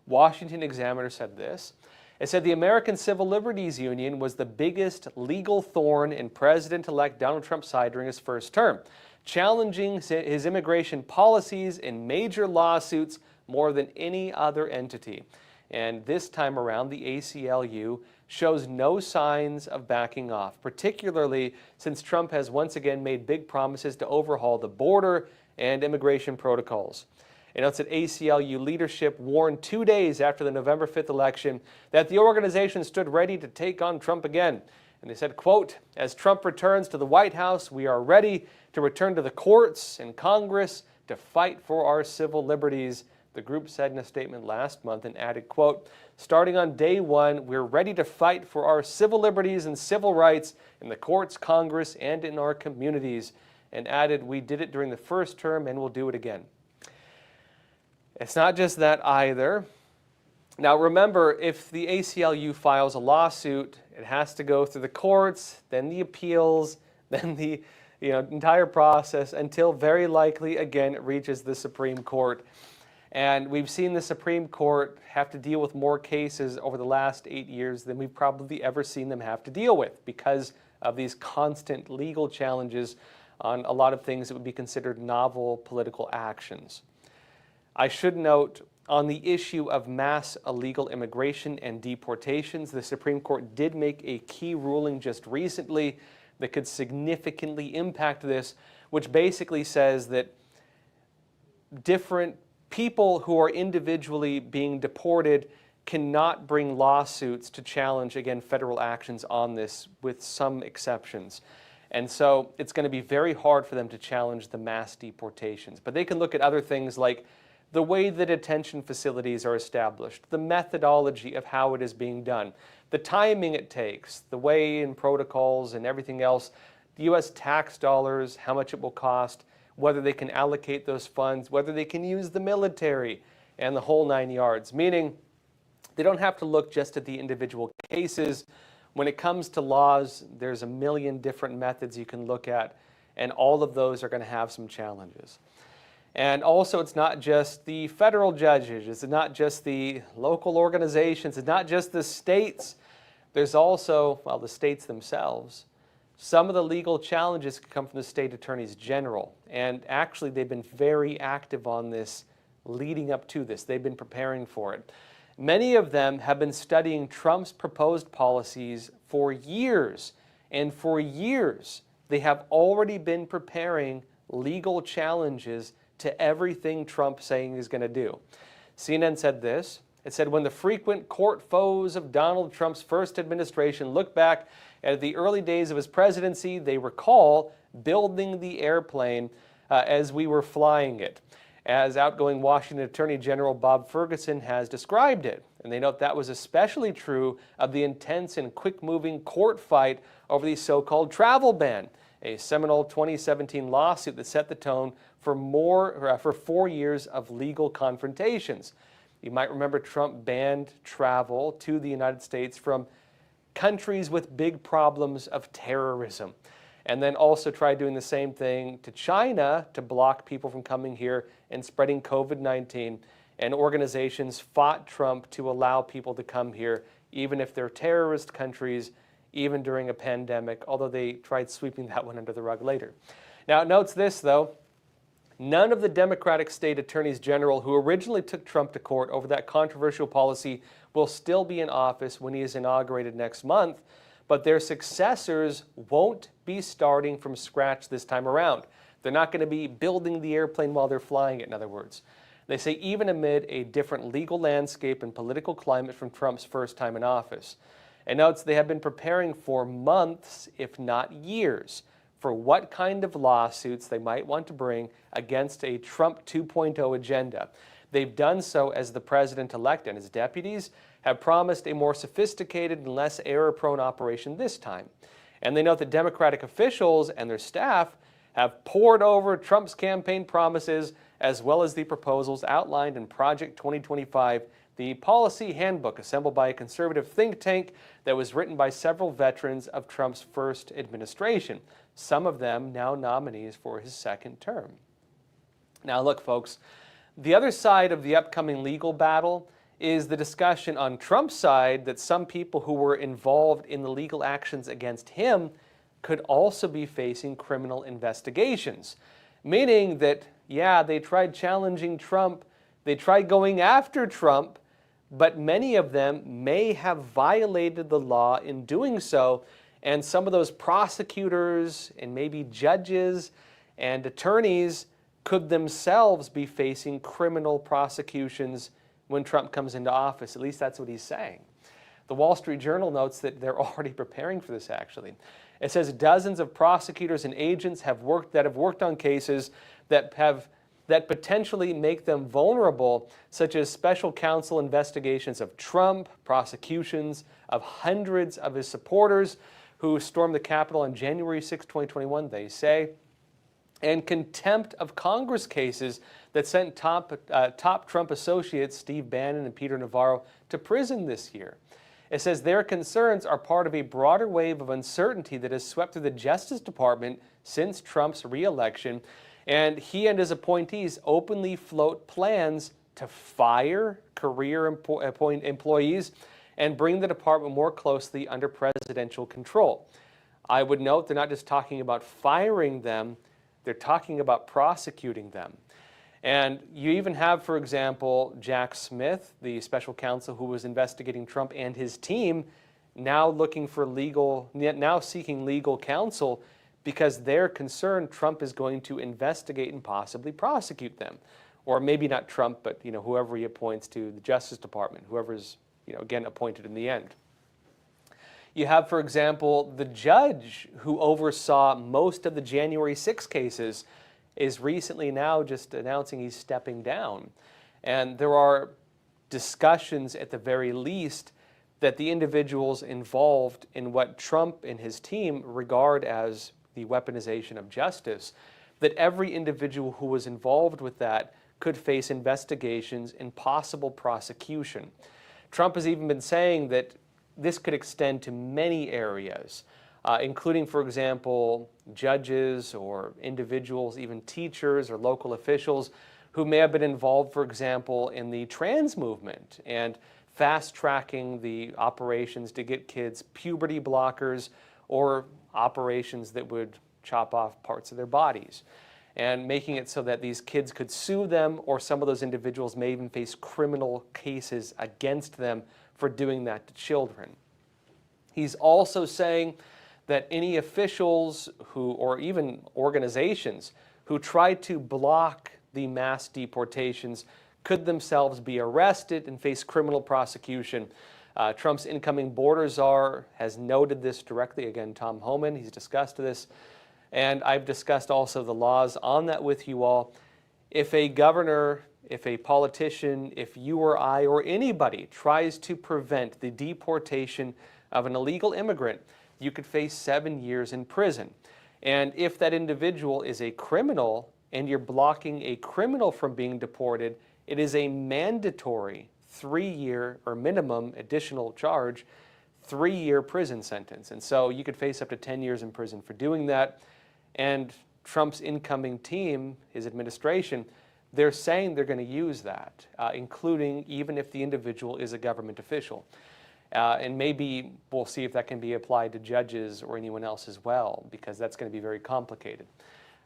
Washington Examiner said this. It said the American Civil Liberties Union was the biggest legal thorn in President-elect Donald Trump's side during his first term. challenging his immigration policies in major lawsuits more than any other entity. And this time around, the ACLU shows no signs of backing off, particularly since Trump has once again made big promises to overhaul the border and immigration protocols. It notes that ACLU leadership warned 2 days after the November 5th election that the organization stood ready to take on Trump again. And they said, quote, "As Trump returns to the White House, we are ready to return to the courts and Congress to fight for our civil liberties," the group said in a statement last month, and added, quote, "Starting on day one, we're ready to fight for our civil liberties and civil rights in the courts, Congress, and in our communities," and added, "We did it during the first term and we'll do it again." It's not just that either. Now remember, if the ACLU files a lawsuit, it has to go through the courts, then the appeals, then the entire process until very likely, again, it reaches the Supreme Court. And we've seen the Supreme Court have to deal with more cases over the last 8 years than we've probably ever seen them have to deal with because of these constant legal challenges on a lot of things that would be considered novel political actions. I should note, on the issue of mass illegal immigration and deportations, the Supreme Court did make a key ruling just recently that could significantly impact this, which basically says that different people who are individually being deported cannot bring lawsuits to challenge, again, federal actions on this, with some exceptions. And so it's going to be very hard for them to challenge the mass deportations. But they can look at other things like the way the detention facilities are established, the methodology of how it is being done, the timing it takes, the way and protocols and everything else, the U.S. tax dollars, how much it will cost, whether they can allocate those funds, whether they can use the military, and the whole 9 yards. Meaning, they don't have to look just at the individual cases. When it comes to laws, there's a million different methods you can look at, and all of those are going to have some challenges. And also, it's not just the federal judges, it's not just the local organizations, it's not just the states. There's also, well, the states themselves. Some of the legal challenges can come from the state attorneys general. And actually, they've been very active on this leading up to this. They've been preparing for it. Many of them have been studying Trump's proposed policies for years. And for years, they have already been preparing legal challenges to everything Trump's saying he's going to do. CNN said this. It said, when the frequent court foes of Donald Trump's first administration look back at the early days of his presidency, they recall building the airplane as we were flying it, as outgoing Washington Attorney General Bob Ferguson has described it. And they note that was especially true of the intense and quick-moving court fight over the so-called travel ban, a seminal 2017 lawsuit that set the tone for 4 years of legal confrontations. You might remember Trump banned travel to the United States from countries with big problems of terrorism, and then also tried doing the same thing to China to block people from coming here and spreading COVID-19. And organizations fought Trump to allow people to come here, even if they're terrorist countries, even during a pandemic, although they tried sweeping that one under the rug later. Now, it notes this, though. None of the Democratic state attorneys general who originally took Trump to court over that controversial policy will still be in office when he is inaugurated next month, but their successors won't be starting from scratch this time around. They're not going to be building the airplane while they're flying it, in other words. They say even amid a different legal landscape and political climate from Trump's first time in office. And notes they have been preparing for months, if not years, for what kind of lawsuits they might want to bring against a Trump 2.0 agenda. They've done so as the president-elect and his deputies have promised a more sophisticated and less error-prone operation this time. And they note that Democratic officials and their staff have pored over Trump's campaign promises as well as the proposals outlined in Project 2025, the policy handbook assembled by a conservative think tank that was written by several veterans of Trump's first administration, some of them now nominees for his second term. Now look, folks, the other side of the upcoming legal battle is the discussion on Trump's side that some people who were involved in the legal actions against him could also be facing criminal investigations. Meaning that, yeah, they tried challenging Trump, they tried going after Trump, but many of them may have violated the law in doing so, and some of those prosecutors and maybe judges and attorneys could themselves be facing criminal prosecutions when Trump comes into office. At least that's what he's saying. The Wall Street Journal notes that they're already preparing for this, actually. It says dozens of prosecutors and agents have worked on cases that potentially make them vulnerable, such as special counsel investigations of Trump, prosecutions of hundreds of his supporters who stormed the Capitol on January 6, 2021, they say, and contempt of Congress cases that sent top Trump associates Steve Bannon and Peter Navarro to prison this year. It says their concerns are part of a broader wave of uncertainty that has swept through the Justice Department since Trump's re-election, and he and his appointees openly float plans to fire career employees and bring the department more closely under presidential control. I would note they're not just talking about firing them, they're talking about prosecuting them. And you even have, for example, Jack Smith, the special counsel who was investigating Trump and his team, now seeking legal counsel because they're concerned Trump is going to investigate and possibly prosecute them. Or maybe not Trump, but whoever he appoints to the Justice Department, whoever's again appointed in the end. You have, for example, the judge who oversaw most of the January 6 cases is recently now just announcing he's stepping down. And there are discussions at the very least that the individuals involved in what Trump and his team regard as the weaponization of justice, that every individual who was involved with that could face investigations and possible prosecution. Trump has even been saying that this could extend to many areas, including, for example, judges or individuals, even teachers or local officials who may have been involved, for example, in the trans movement and fast-tracking the operations to get kids puberty blockers or operations that would chop off parts of their bodies, and making it so that these kids could sue them, or some of those individuals may even face criminal cases against them for doing that to children. He's also saying that any officials or even organizations who try to block the mass deportations could themselves be arrested and face criminal prosecution. Trump's incoming border czar has noted this directly. Again, Tom Homan, he's discussed this. And I've discussed also the laws on that with you all. If a governor, if a politician, if you or I or anybody tries to prevent the deportation of an illegal immigrant, you could face 7 years in prison. And if that individual is a criminal and you're blocking a criminal from being deported, it is a mandatory 3-year or minimum additional charge, 3-year prison sentence. And so you could face up to 10 years in prison for doing that. And Trump's incoming team, his administration, they're saying they're going to use that, including even if the individual is a government official. And maybe we'll see if that can be applied to judges or anyone else as well, because that's going to be very complicated.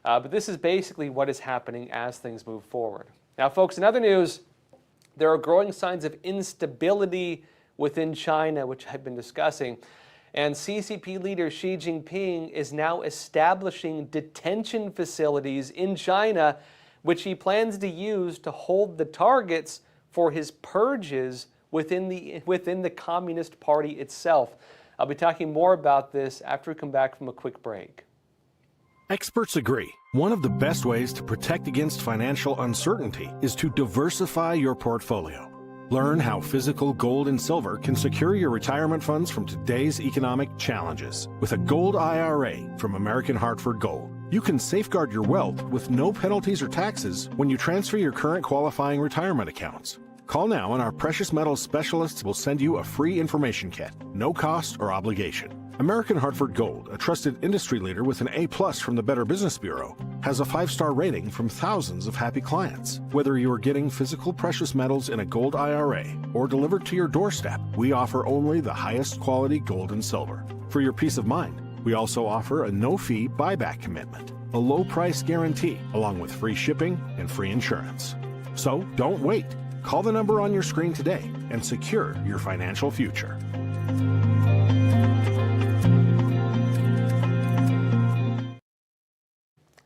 But this is basically what is happening as things move forward. Now, folks, in other news, there are growing signs of instability within China, which I've been discussing. And CCP leader Xi Jinping is now establishing detention facilities in China, which he plans to use to hold the targets for his purges within the Communist Party itself. I'll be talking more about this after we come back from a quick break. Experts agree. One of the best ways to protect against financial uncertainty is to diversify your portfolio. Learn how physical gold and silver can secure your retirement funds from today's economic challenges. With a gold IRA from American Hartford Gold, you can safeguard your wealth with no penalties or taxes when you transfer your current qualifying retirement accounts. Call now and our precious metals specialists will send you a free information kit, no cost or obligation. American Hartford Gold, a trusted industry leader with an A+ from the Better Business Bureau, has a 5-star rating from thousands of happy clients. Whether you are getting physical precious metals in a gold IRA or delivered to your doorstep, we offer only the highest quality gold and silver. For your peace of mind, We also offer a no-fee buyback commitment, a low-price guarantee, along with free shipping and free insurance. So don't wait. Call the number on your screen today and secure your financial future.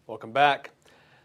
Welcome back.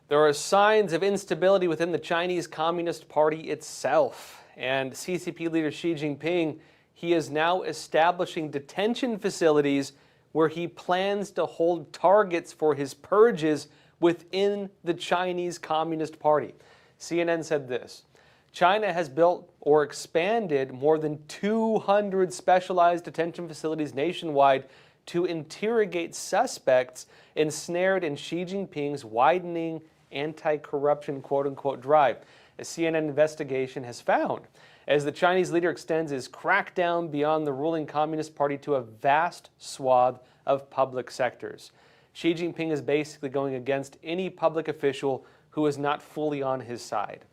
There are signs of instability within the Chinese Communist Party itself. And CCP leader Xi Jinping, he is now establishing detention facilities where he plans to hold targets for his purges within the Chinese Communist Party. CNN said this: China has built or expanded more than 200 specialized detention facilities nationwide to interrogate suspects ensnared in Xi Jinping's widening anti-corruption quote-unquote drive, a CNN investigation has found, as the Chinese leader extends his crackdown beyond the ruling Communist Party to a vast swath of public sectors. Xi Jinping is basically going against any public official who is not fully on his side.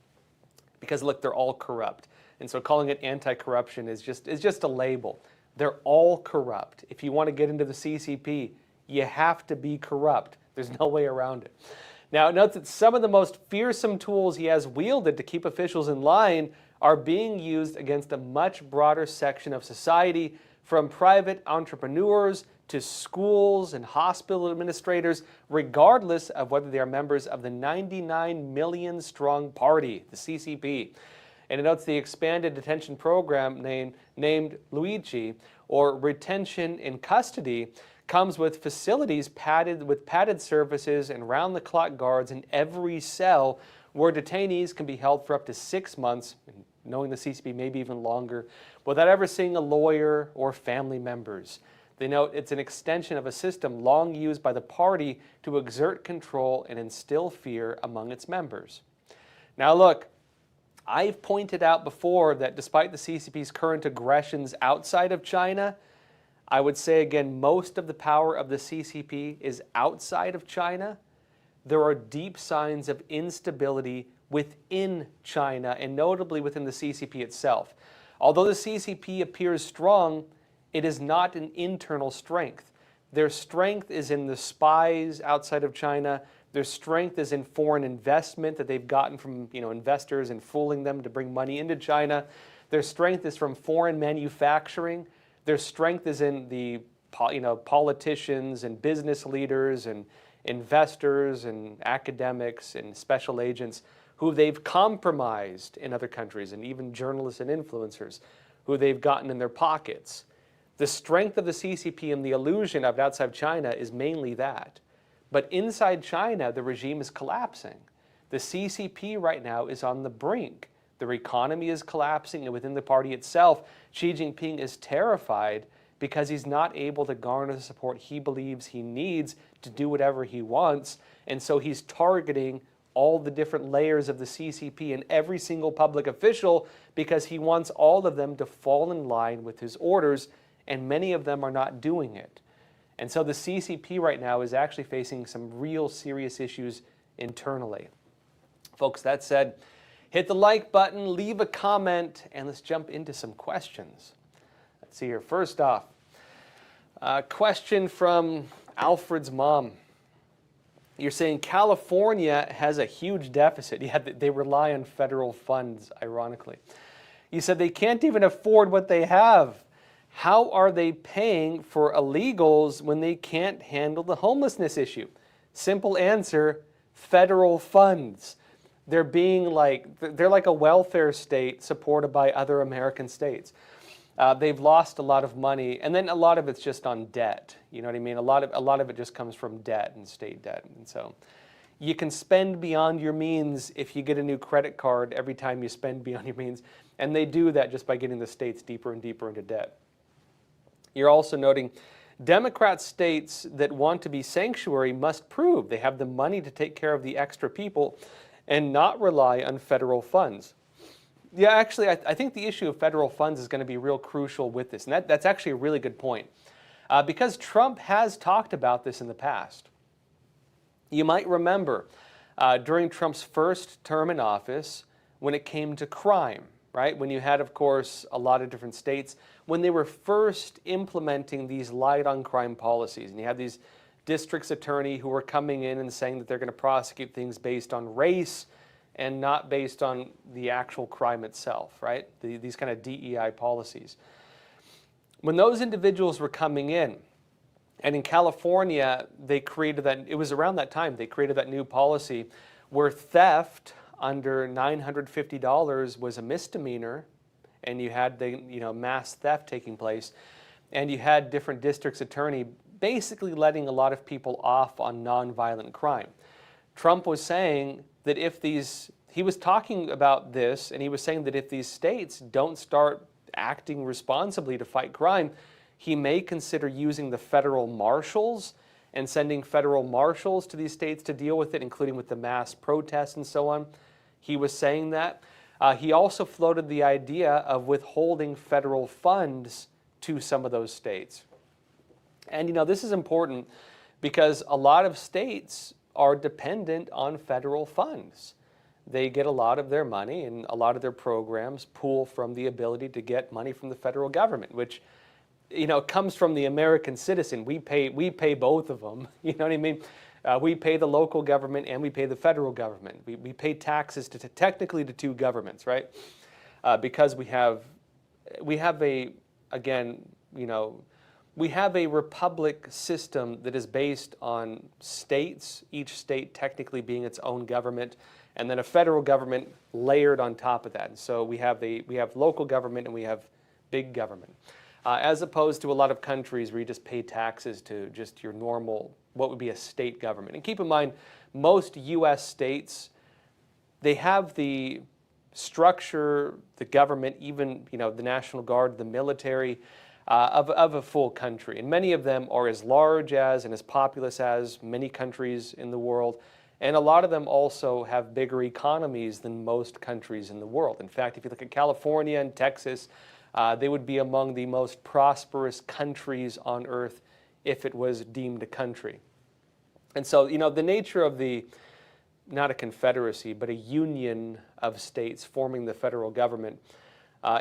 Because look, they're all corrupt. And so calling it anti-corruption is just a label. They're all corrupt. If you want to get into the CCP, you have to be corrupt. There's no way around it. Now, note that some of the most fearsome tools he has wielded to keep officials in line are being used against a much broader section of society, from private entrepreneurs to schools and hospital administrators, regardless of whether they are members of the 99 million strong party, the CCP. And it notes the expanded detention program named D.O.G.E, or Retention in Custody, comes with facilities with padded surfaces and round-the-clock guards in every cell, where detainees can be held for up to 6 months, knowing the CCP maybe even longer, without ever seeing a lawyer or family members. They note it's an extension of a system long used by the party to exert control and instill fear among its members. Now look, I've pointed out before that despite the CCP's current aggressions outside of China, I would say again, most of the power of the CCP is outside of China. There are deep signs of instability within China, and notably within the CCP itself. Although the CCP appears strong, it is not an internal strength. Their strength is in the spies outside of China. Their strength is in foreign investment that they've gotten from investors and fooling them to bring money into China. Their strength is from foreign manufacturing. Their strength is in the politicians and business leaders and investors and academics and special agents who they've compromised in other countries, and even journalists and influencers who they've gotten in their pockets. The strength of the CCP and the illusion of it outside China is mainly that. But inside China, the regime is collapsing. The CCP right now is on the brink. Their economy is collapsing, and within the party itself, Xi Jinping is terrified because he's not able to garner the support he believes he needs to do whatever he wants, and so he's targeting all the different layers of the CCP and every single public official because he wants all of them to fall in line with his orders, and many of them are not doing it. And so the CCP right now is actually facing some real serious issues internally. Folks, that said, hit the like button, leave a comment, and let's jump into some questions. Let's see here. First off, a question from Alfred's mom. You're saying California has a huge deficit. Yeah, they rely on federal funds, ironically. You said they can't even afford what they have. How are they paying for illegals when they can't handle the homelessness issue? Simple answer, federal funds. They're like a welfare state supported by other American states. They've lost a lot of money, and then a lot of it's just on debt. You know what I mean? A lot of it just comes from debt and state debt. And so you can spend beyond your means if you get a new credit card every time you spend beyond your means. And they do that just by getting the states deeper and deeper into debt. You're also noting Democrat states that want to be sanctuary must prove they have the money to take care of the extra people and not rely on federal funds. Yeah, actually, I think the issue of federal funds is going to be real crucial with this. And that's actually a really good point. Because Trump has talked about this in the past. You might remember during Trump's first term in office, when it came to crime, right? When you had, of course, a lot of different states, when they were first implementing these light on crime policies, and you had these district's attorney who were coming in and saying that they're going to prosecute things based on race and not based on the actual crime itself, right? These kind of DEI policies. When those individuals were coming in, and in California, they created that, it was around that time, they created that new policy where theft under $950 was a misdemeanor, and you had the mass theft taking place, and you had different districts' attorney basically letting a lot of people off on nonviolent crime. Trump was saying that he was talking about this, and he was saying that if these states don't start acting responsibly to fight crime, he may consider using the federal marshals and sending federal marshals to these states to deal with it, including with the mass protests and so on. He was saying that. He also floated the idea of withholding federal funds to some of those states. And this is important because a lot of states are dependent on federal funds. They get a lot of their money, and a lot of their programs pool from the ability to get money from the federal government, which comes from the American citizen. We pay both of them. You know what I mean? We pay the local government and we pay the federal government. We pay taxes technically to two governments, right? Because we have a republic system that is based on states, each state technically being its own government, and then a federal government layered on top of that. And so we have local government and we have big government. As opposed to a lot of countries where you just pay taxes to just your normal, what would be a state government. And keep in mind, most U.S. states, they have the structure, the government, even the National Guard, the military, of a full country. And many of them are as large as and as populous as many countries in the world. And a lot of them also have bigger economies than most countries in the world. In fact, if you look at California and Texas, they would be among the most prosperous countries on earth if it was deemed a country. And so, the nature of not a confederacy, but a union of states forming the federal government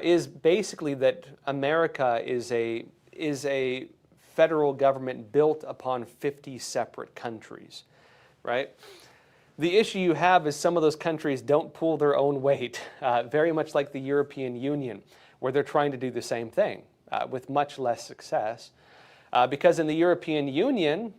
is basically that America is a federal government built upon 50 separate countries, right? The issue you have is some of those countries don't pull their own weight, very much like the European Union, where they're trying to do the same thing with much less success. Because in the European Union,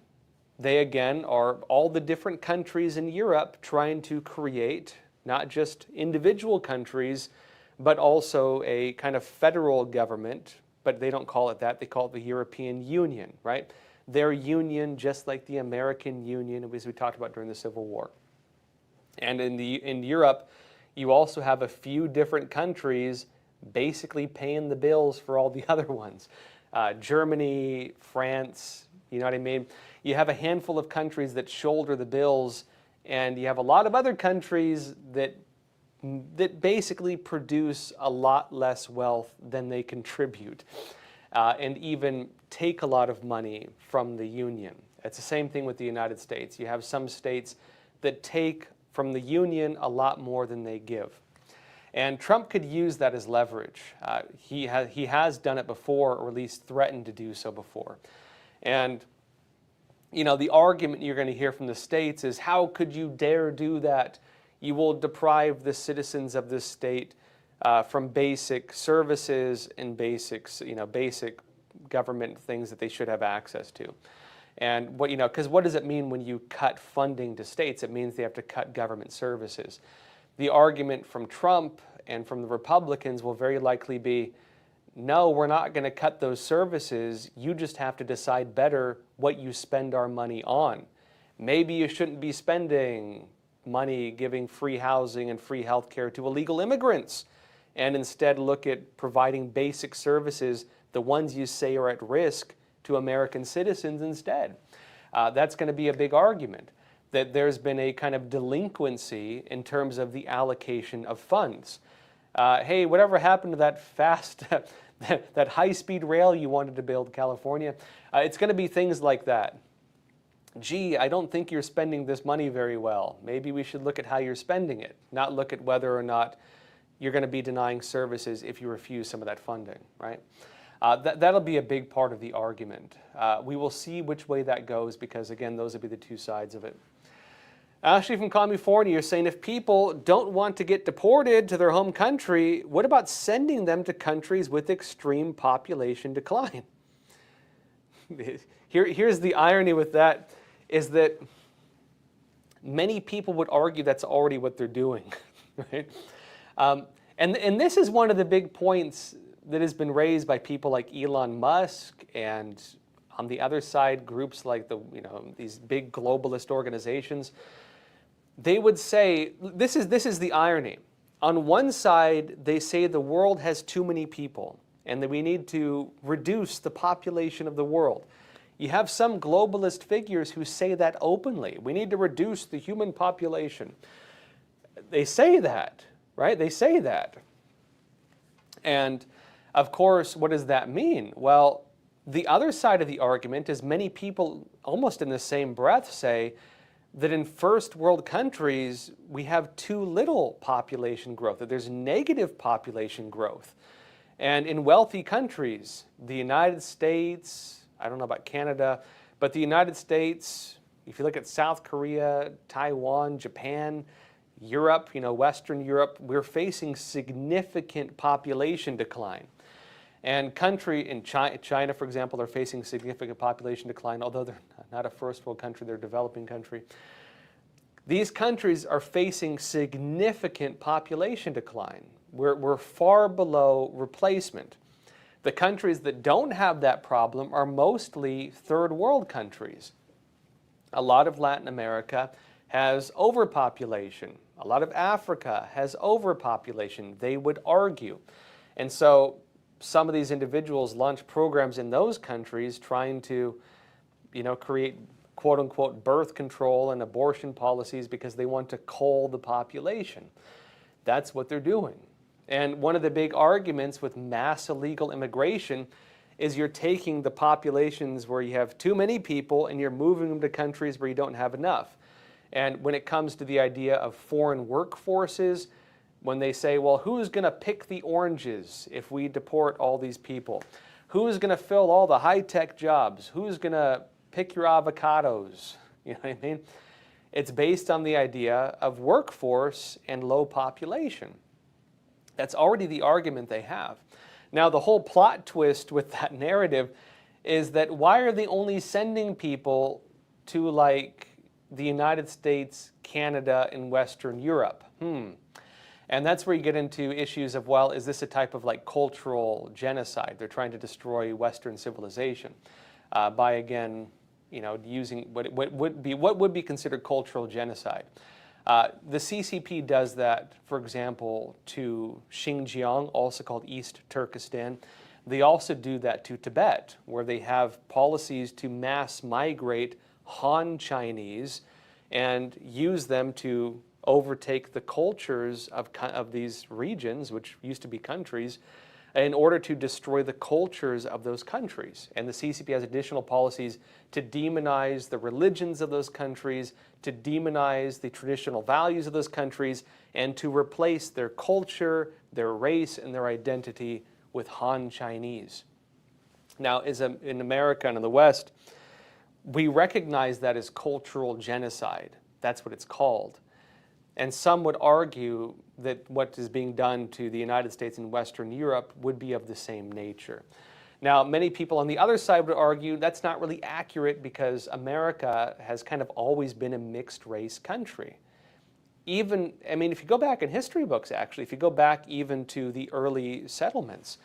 they again are all the different countries in Europe trying to create not just individual countries, but also a kind of federal government, but they don't call it that, they call it the European Union, right? Their union, just like the American Union, as we talked about during the Civil War. And in Europe, you also have a few different countries basically paying the bills for all the other ones. Germany, France, you know what I mean? You have a handful of countries that shoulder the bills, and you have a lot of other countries that basically produce a lot less wealth than they contribute, and even take a lot of money from the Union. It's the same thing with the United States. You have some states that take from the Union a lot more than they give. And Trump could use that as leverage. He has done it before, or at least threatened to do so before. And the argument you're going to hear from the states is, how could you dare do that? You will deprive the citizens of this state from basic services and basic government things that they should have access to. And because what does it mean when you cut funding to states? It means they have to cut government services. The argument from Trump and from the Republicans will very likely be, no, we're not going to cut those services. You just have to decide better what you spend our money on. Maybe you shouldn't be spending money giving free housing and free health care to illegal immigrants, and instead look at providing basic services, the ones you say are at risk, to American citizens instead. That's going to be a big argument, that there's been a kind of delinquency in terms of the allocation of funds. Hey, whatever happened to that that high-speed rail you wanted to build, California? It's going to be things like that. Gee, I don't think you're spending this money very well. Maybe we should look at how you're spending it, not look at whether or not you're going to be denying services if you refuse some of that funding, right? That'll be a big part of the argument. We will see which way that goes because, again, those will be the two sides of it. Ashley from California, you're saying if people don't want to get deported to their home country, what about sending them to countries with extreme population decline? Here's the irony with that, is that many people would argue that's already what they're doing, right? And this is one of the big points that has been raised by people like Elon Musk, and on the other side, groups like these big globalist organizations. They would say, this is the irony. On one side, they say the world has too many people and that we need to reduce the population of the world. You have some globalist figures who say that openly. We need to reduce the human population. They say that, right? They say that. And of course, what does that mean? Well, the other side of the argument is many people almost in the same breath say that in first world countries, we have too little population growth, that there's negative population growth. And in wealthy countries, the United States, I don't know about Canada, but the United States, if you look at South Korea, Taiwan, Japan, Europe, Western Europe, we're facing significant population decline. And country in China, for example, are facing significant population decline, although they're not a first world country, they're a developing country. These countries are facing significant population decline. We're far below replacement. The countries that don't have that problem are mostly third world countries. A lot of Latin America has overpopulation. A lot of Africa has overpopulation, they would argue. And so some of these individuals launch programs in those countries trying to, create quote-unquote birth control and abortion policies because they want to cull the population. That's what they're doing. And one of the big arguments with mass illegal immigration is you're taking the populations where you have too many people and you're moving them to countries where you don't have enough. And when it comes to the idea of foreign workforces, when they say, well, who's going to pick the oranges if we deport all these people? Who's going to fill all the high-tech jobs? Who's going to pick your avocados? You know what I mean? It's based on the idea of workforce and low population. That's already the argument they have. Now, the whole plot twist with that narrative is that why are they only sending people to like the United States, Canada, and Western Europe? And that's where you get into issues of, well, is this a type of like cultural genocide? They're trying to destroy Western civilization by, again, using what would be considered cultural genocide. The CCP does that, for example, to Xinjiang, also called East Turkestan. They also do that to Tibet, where they have policies to mass migrate Han Chinese and use them to overtake the cultures of these regions, which used to be countries, in order to destroy the cultures of those countries. And the CCP has additional policies to demonize the religions of those countries, to demonize the traditional values of those countries, and to replace their culture, their race, and their identity with Han Chinese. Now, in America and in the West, we recognize that as cultural genocide. That's what it's called. And some would argue that what is being done to the United States and Western Europe would be of the same nature. Now, many people on the other side would argue that's not really accurate because America has kind of always been a mixed race country. If you go back in history books, actually, if you go back even to the early settlements,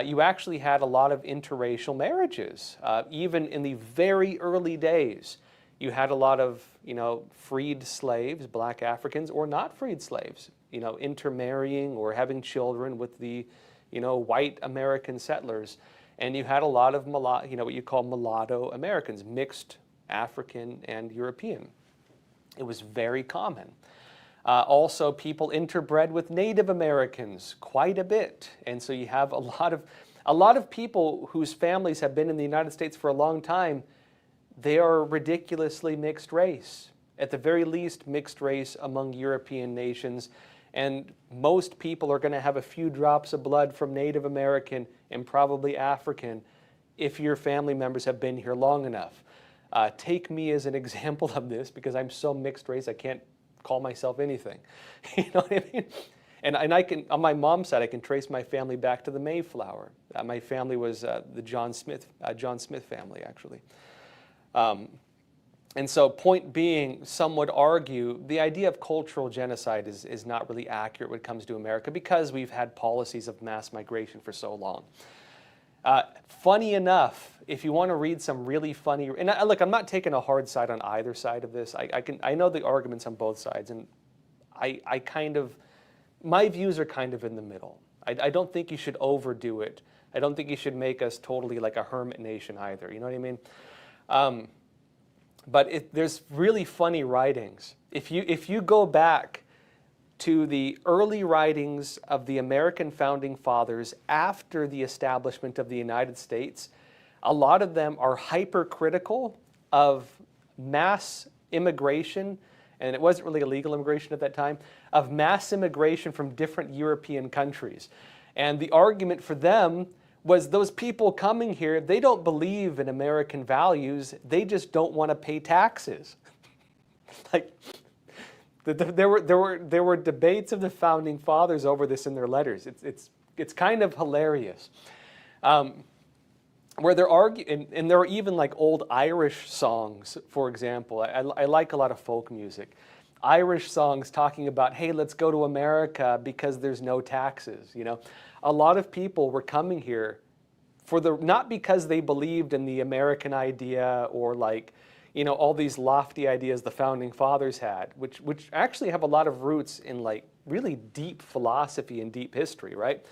you actually had a lot of interracial marriages. Even in the very early days, you had a lot of, freed slaves, black Africans, or not freed slaves, intermarrying or having children with the, white American settlers. And you had a lot of what you call mulatto Americans, mixed African and European. It was very common. Also, people interbred with Native Americans quite a bit. And so you have a lot of people whose families have been in the United States for a long time. They are ridiculously mixed race. At the very least, mixed race among European nations. And most people are going to have a few drops of blood from Native American and probably African if your family members have been here long enough. Take me as an example of this because I'm so mixed race I can't call myself anything. You know what I mean? And I can, on my mom's side, I can trace my family back to the Mayflower. My family was the John Smith family, actually. And so point being, some would argue the idea of cultural genocide is not really accurate when it comes to America because we've had policies of mass migration for so long. Funny enough, if you want to read some really funny, and look, I'm not taking a hard side on either side of this. I know the arguments on both sides, and I kind of, my views are kind of in the middle. I don't think you should overdo it. I don't think you should make us totally like a hermit nation either. You know what I mean? But there's really funny writings. If you go back to the early writings of the American founding fathers after the establishment of the United States, a lot of them are hypercritical of mass immigration, and it wasn't really illegal immigration at that time, of mass immigration from different European countries. And the argument for them was those people coming here, they don't believe in American values, they just don't want to pay taxes. Like, there were debates of the founding fathers over this in their letters. It's kind of hilarious. Where they're arguing, and there are even like old Irish songs, for example. I like a lot of folk music. Irish songs talking about, hey, let's go to America because there's no taxes, you know. A lot of people were coming here for not because they believed in the American idea or like, you know, all these lofty ideas the founding fathers had, which actually have a lot of roots in like really deep philosophy and deep history, right?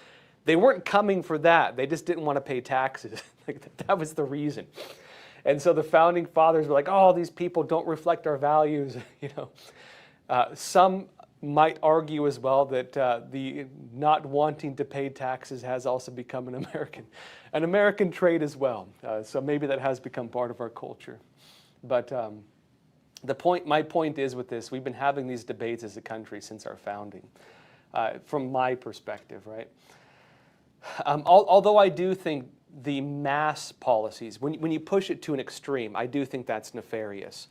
They weren't coming for that. They just didn't want to pay taxes. Like, that was the reason. And so the founding fathers were like, oh, these people don't reflect our values, you know. Some might argue as well that the not wanting to pay taxes has also become an American trait as well. So maybe that has become part of our culture. But my point is with this, we've been having these debates as a country since our founding, from my perspective, right? Although I do think the mass policies, when you push it to an extreme, I do think that's nefarious.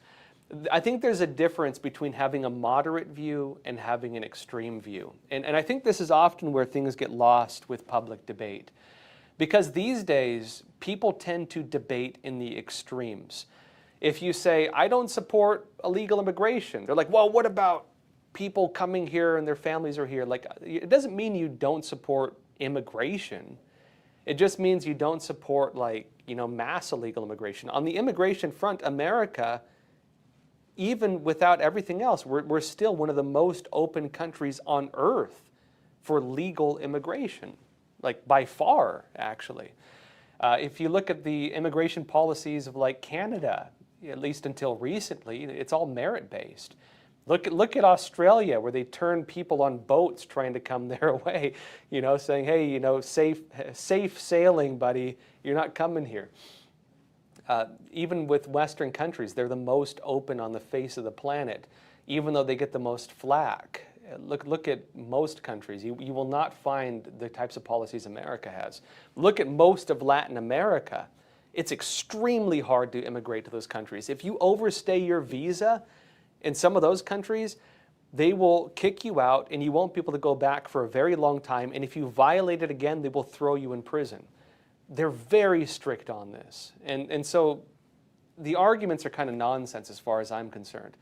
I think there's a difference between having a moderate view and having an extreme view. And I think this is often where things get lost with public debate. Because these days, people tend to debate in the extremes. If you say, I don't support illegal immigration, they're like, well, what about people coming here and their families are here? Like, it doesn't mean you don't support immigration. It just means you don't support, like, you know, mass illegal immigration. On the immigration front, America, even without everything else, we're still one of the most open countries on earth for legal immigration, like by far, actually. If you look at the immigration policies of like Canada, at least until recently, it's all merit-based. Look at Australia, where they turn people on boats trying to come their way, you know, saying, hey, you know, safe sailing, buddy, you're not coming here. Even with Western countries, they're the most open on the face of the planet, even though they get the most flack. Look at most countries. You will not find the types of policies America has. Look at most of Latin America. It's extremely hard to immigrate to those countries. If you overstay your visa in some of those countries, they will kick you out and you won't be able to go back for a very long time. And if you violate it again, they will throw you in prison. They're very strict on this. And so the arguments are kind of nonsense as far as I'm concerned.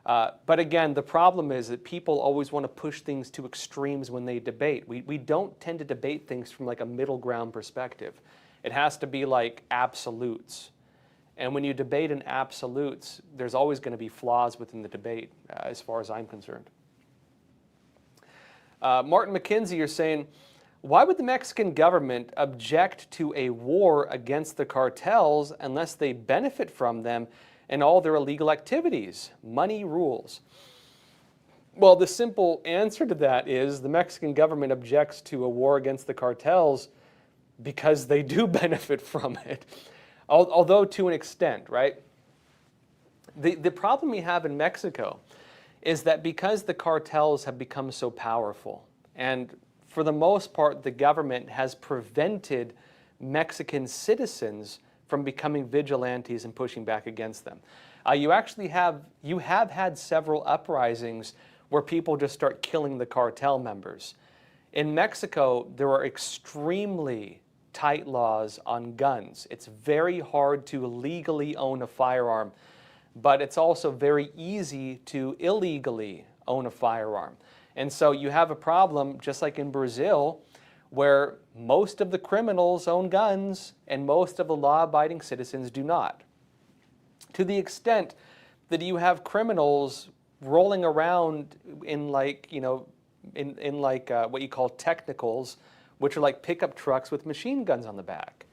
But again, the problem is that people always want to push things to extremes when they debate. We don't tend to debate things from like a middle ground perspective. It has to be like absolutes. And when you debate in absolutes, there's always going to be flaws within the debate, as far as I'm concerned. Martin McKenzie, you're saying, why would the Mexican government object to a war against the cartels unless they benefit from them and all their illegal activities? Money rules. Well, the simple answer to that is the Mexican government objects to a war against the cartels because they do benefit from it, although to an extent, right? The problem we have in Mexico is that because the cartels have become so powerful, and for the most part, the government has prevented Mexican citizens from becoming vigilantes and pushing back against them. You have had several uprisings where people just start killing the cartel members. In Mexico, there are extremely tight laws on guns. It's very hard to legally own a firearm, but it's also very easy to illegally own a firearm. And so you have a problem, just like in Brazil, where most of the criminals own guns and most of the law-abiding citizens do not. To the extent that you have criminals rolling around in what you call technicals, which are like pickup trucks with machine guns on the back.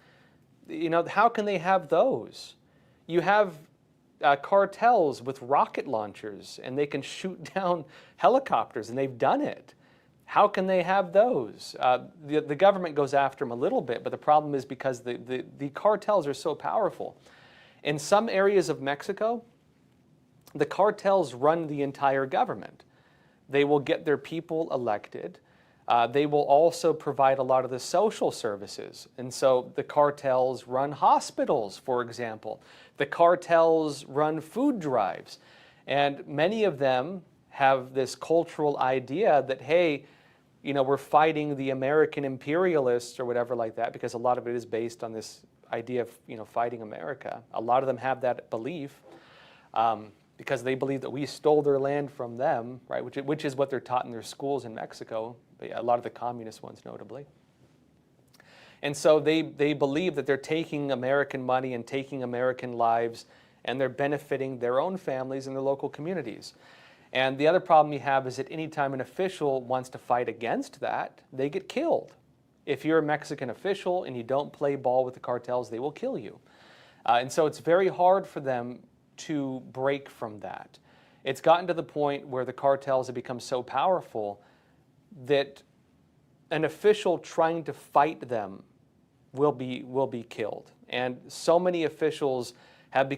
How can they have those? You have cartels with rocket launchers, and they can shoot down helicopters, and they've done it. How can they have those? The government goes after them a little bit, but the problem is because the cartels are so powerful. In some areas of Mexico, the cartels run the entire government. They will get their people elected. They will also provide a lot of the social services. And so the cartels run hospitals, for example. The cartels run food drives. And many of them have this cultural idea that, hey, we're fighting the American imperialists or whatever like that, because a lot of it is based on this idea of, fighting America. A lot of them have that belief because they believe that we stole their land from them, right? Which is what they're taught in their schools in Mexico, a lot of the communist ones notably. And so they believe that they're taking American money and taking American lives, and they're benefiting their own families and their local communities. And the other problem you have is that anytime an official wants to fight against that, they get killed. If you're a Mexican official and you don't play ball with the cartels, they will kill you. And so it's very hard for them to break from that. It's gotten to the point where the cartels have become so powerful that an official trying to fight them will be killed. And so many officials have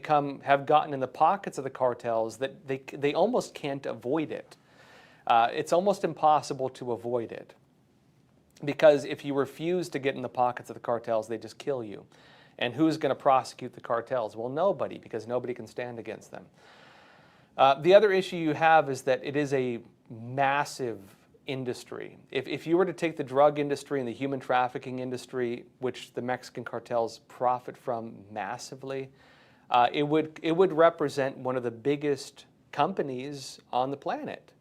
gotten in the pockets of the cartels that they almost can't avoid it. It's almost impossible to avoid it, because if you refuse to get in the pockets of the cartels, they just kill you. And who's going to prosecute the cartels? Well, nobody, because nobody can stand against them. The other issue you have is that it is a massive industry. If you were to take the drug industry and the human trafficking industry, which the Mexican cartels profit from massively, it would represent one of the biggest companies on the planet.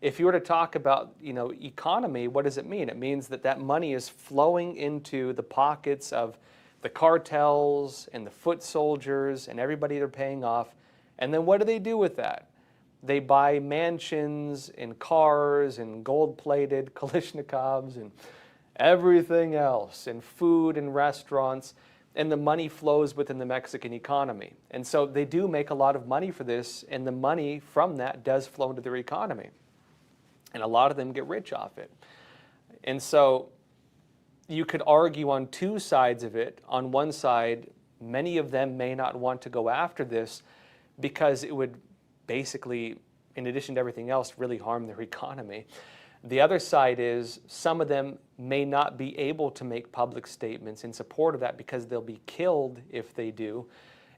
If you were to talk about, economy, what does it mean? It means that money is flowing into the pockets of the cartels and the foot soldiers and everybody they're paying off. And then what do they do with that? They buy mansions and cars and gold-plated Kalashnikovs and everything else, and food and restaurants, and the money flows within the Mexican economy. And so they do make a lot of money for this, and the money from that does flow into their economy. And a lot of them get rich off it. And so you could argue on two sides of it. On one side, many of them may not want to go after this because it would basically, in addition to everything else, really harm their economy. The other side is some of them may not be able to make public statements in support of that because they'll be killed if they do.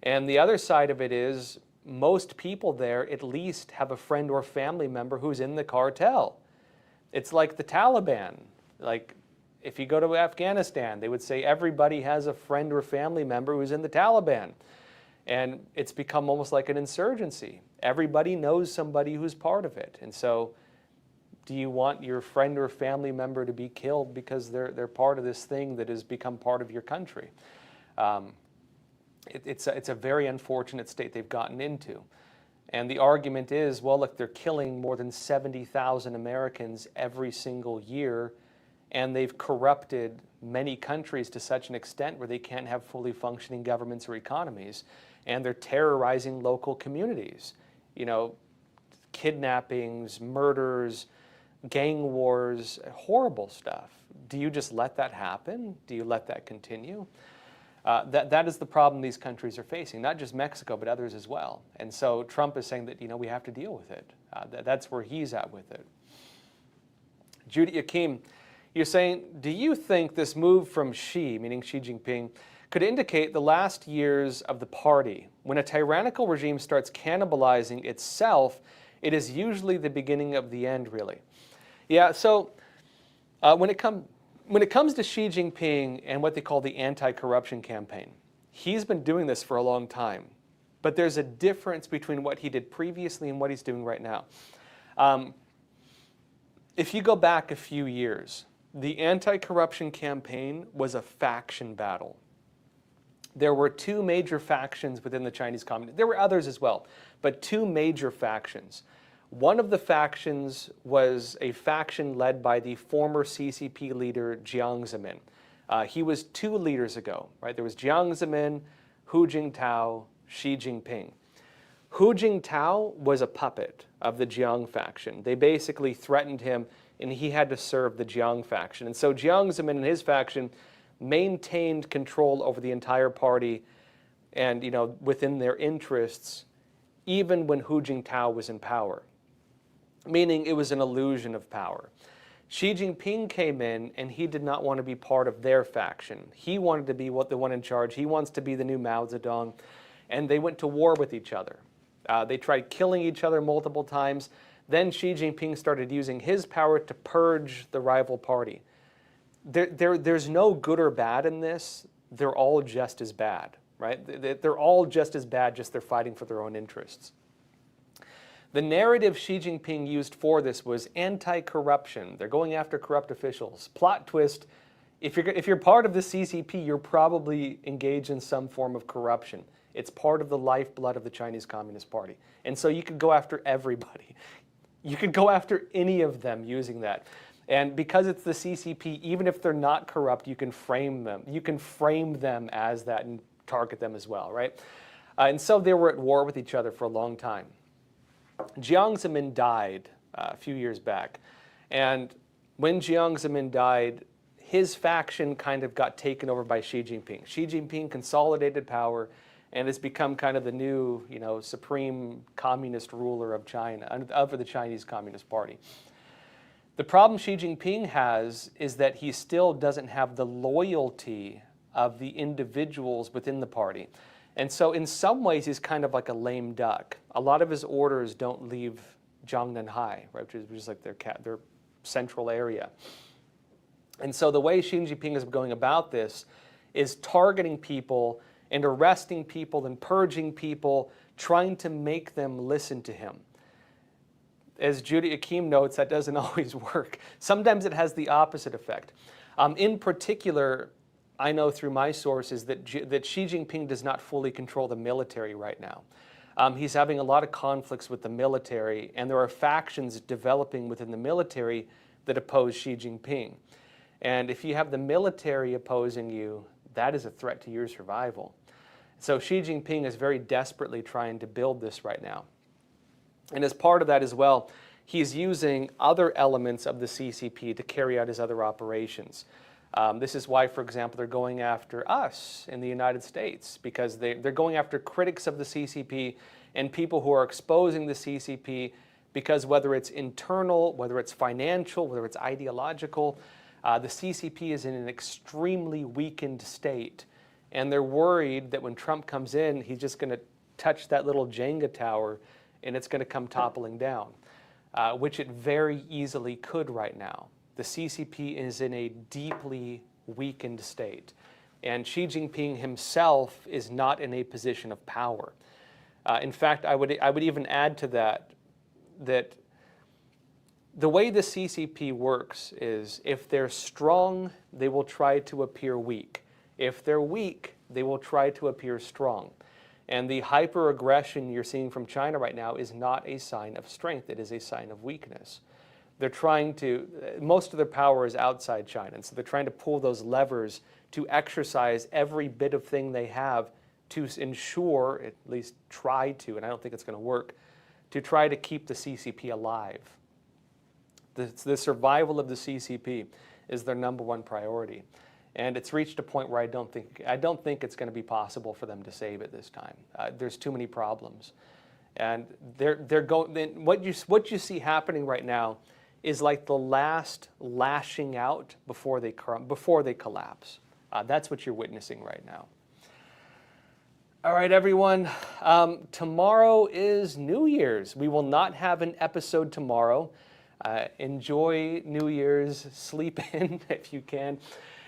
And the other side of it is most people there at least have a friend or family member who's in the cartel. It's like the Taliban. Like if you go to Afghanistan, they would say everybody has a friend or family member who's in the Taliban. And it's become almost like an insurgency. Everybody knows somebody who's part of it. And so do you want your friend or family member to be killed because they're part of this thing that has become part of your country? It's a very unfortunate state they've gotten into. And the argument is, well, look, they're killing more than 70,000 Americans every single year, and they've corrupted many countries to such an extent where they can't have fully functioning governments or economies, and they're terrorizing local communities. Kidnappings, murders, gang wars, horrible stuff. Do you just let that happen? Do you let that continue? That is the problem these countries are facing, not just Mexico, but others as well. And so Trump is saying that, we have to deal with it. That's where he's at with it. D.O.G.E, you're saying, do you think this move from Xi, meaning Xi Jinping, could indicate the last years of the party? When a tyrannical regime starts cannibalizing itself, it is usually the beginning of the end, really. Yeah, so when it comes to Xi Jinping and what they call the anti-corruption campaign, he's been doing this for a long time. But there's a difference between what he did previously and what he's doing right now. If you go back a few years, the anti-corruption campaign was a faction battle. There were two major factions within the Chinese Communist. There were others as well, but two major factions. One of the factions was a faction led by the former CCP leader Jiang Zemin. He was two leaders ago, right? There was Jiang Zemin, Hu Jintao, Xi Jinping. Hu Jintao was a puppet of the Jiang faction. They basically threatened him, and he had to serve the Jiang faction. And so Jiang Zemin and his faction maintained control over the entire party and, within their interests, even when Hu Jintao was in power, meaning it was an illusion of power. Xi Jinping came in, and he did not want to be part of their faction. He wanted to be the one in charge. He wants to be the new Mao Zedong, and they went to war with each other. They tried killing each other multiple times. Then Xi Jinping started using his power to purge the rival party. There's no good or bad in this. They're all just as bad, right? They're all just as bad, just they're fighting for their own interests. The narrative Xi Jinping used for this was anti-corruption. They're going after corrupt officials. Plot twist, if you're part of the CCP, you're probably engaged in some form of corruption. It's part of the lifeblood of the Chinese Communist Party. And so you could go after everybody. You could go after any of them using that. And because it's the CCP, even if they're not corrupt, you can frame them. You can frame them as that and target them as well, right? And so they were at war with each other for a long time. Jiang Zemin died a few years back. And when Jiang Zemin died, his faction kind of got taken over by Xi Jinping. Xi Jinping consolidated power and has become kind of the new, supreme communist ruler of China, of the Chinese Communist Party. The problem Xi Jinping has is that he still doesn't have the loyalty of the individuals within the party. And so in some ways, he's kind of like a lame duck. A lot of his orders don't leave Jiangnan-hai, right, which is like their central area. And so the way Xi Jinping is going about this is targeting people and arresting people and purging people, trying to make them listen to him. As D.O.G.E notes, that doesn't always work. Sometimes it has the opposite effect. In particular, I know through my sources that Xi Jinping does not fully control the military right now. He's having a lot of conflicts with the military, and there are factions developing within the military that oppose Xi Jinping. And if you have the military opposing you, that is a threat to your survival. So Xi Jinping is very desperately trying to build this right now. And as part of that as well, he's using other elements of the CCP to carry out his other operations. This is why, for example, they're going after us in the United States, because they're going after critics of the CCP and people who are exposing the CCP, because whether it's internal, whether it's financial, whether it's ideological, the CCP is in an extremely weakened state. And they're worried that when Trump comes in, he's just going to touch that little Jenga tower and it's going to come toppling down, which it very easily could right now. The CCP is in a deeply weakened state, and Xi Jinping himself is not in a position of power. In fact, I would even add to that the way the CCP works is if they're strong, they will try to appear weak. If they're weak, they will try to appear strong. And the hyper-aggression you're seeing from China right now is not a sign of strength. It is a sign of weakness. They're trying to, most of their power is outside China, and so they're trying to pull those levers to exercise every bit of thing they have to ensure, at least try to, and I don't think it's going to work, to try to keep the CCP alive. The survival of the CCP is their number one priority. And it's reached a point where I don't think it's going to be possible for them to save it this time. There's too many problems, and what you see happening right now is like the last lashing out before they collapse. That's what you're witnessing right now. All right, everyone. Tomorrow is New Year's. We will not have an episode tomorrow. Enjoy New Year's. Sleep in if you can.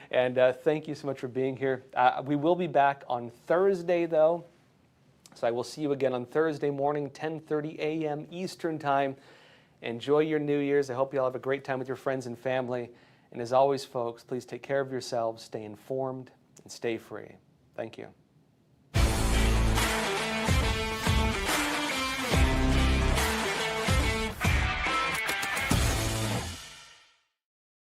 And thank you so much for being here. We will be back on Thursday, though. So I will see you again on Thursday morning, 10:30 a.m. Eastern Time. Enjoy your New Year's. I hope you all have a great time with your friends and family. And as always, folks, please take care of yourselves, stay informed, and stay free. Thank you.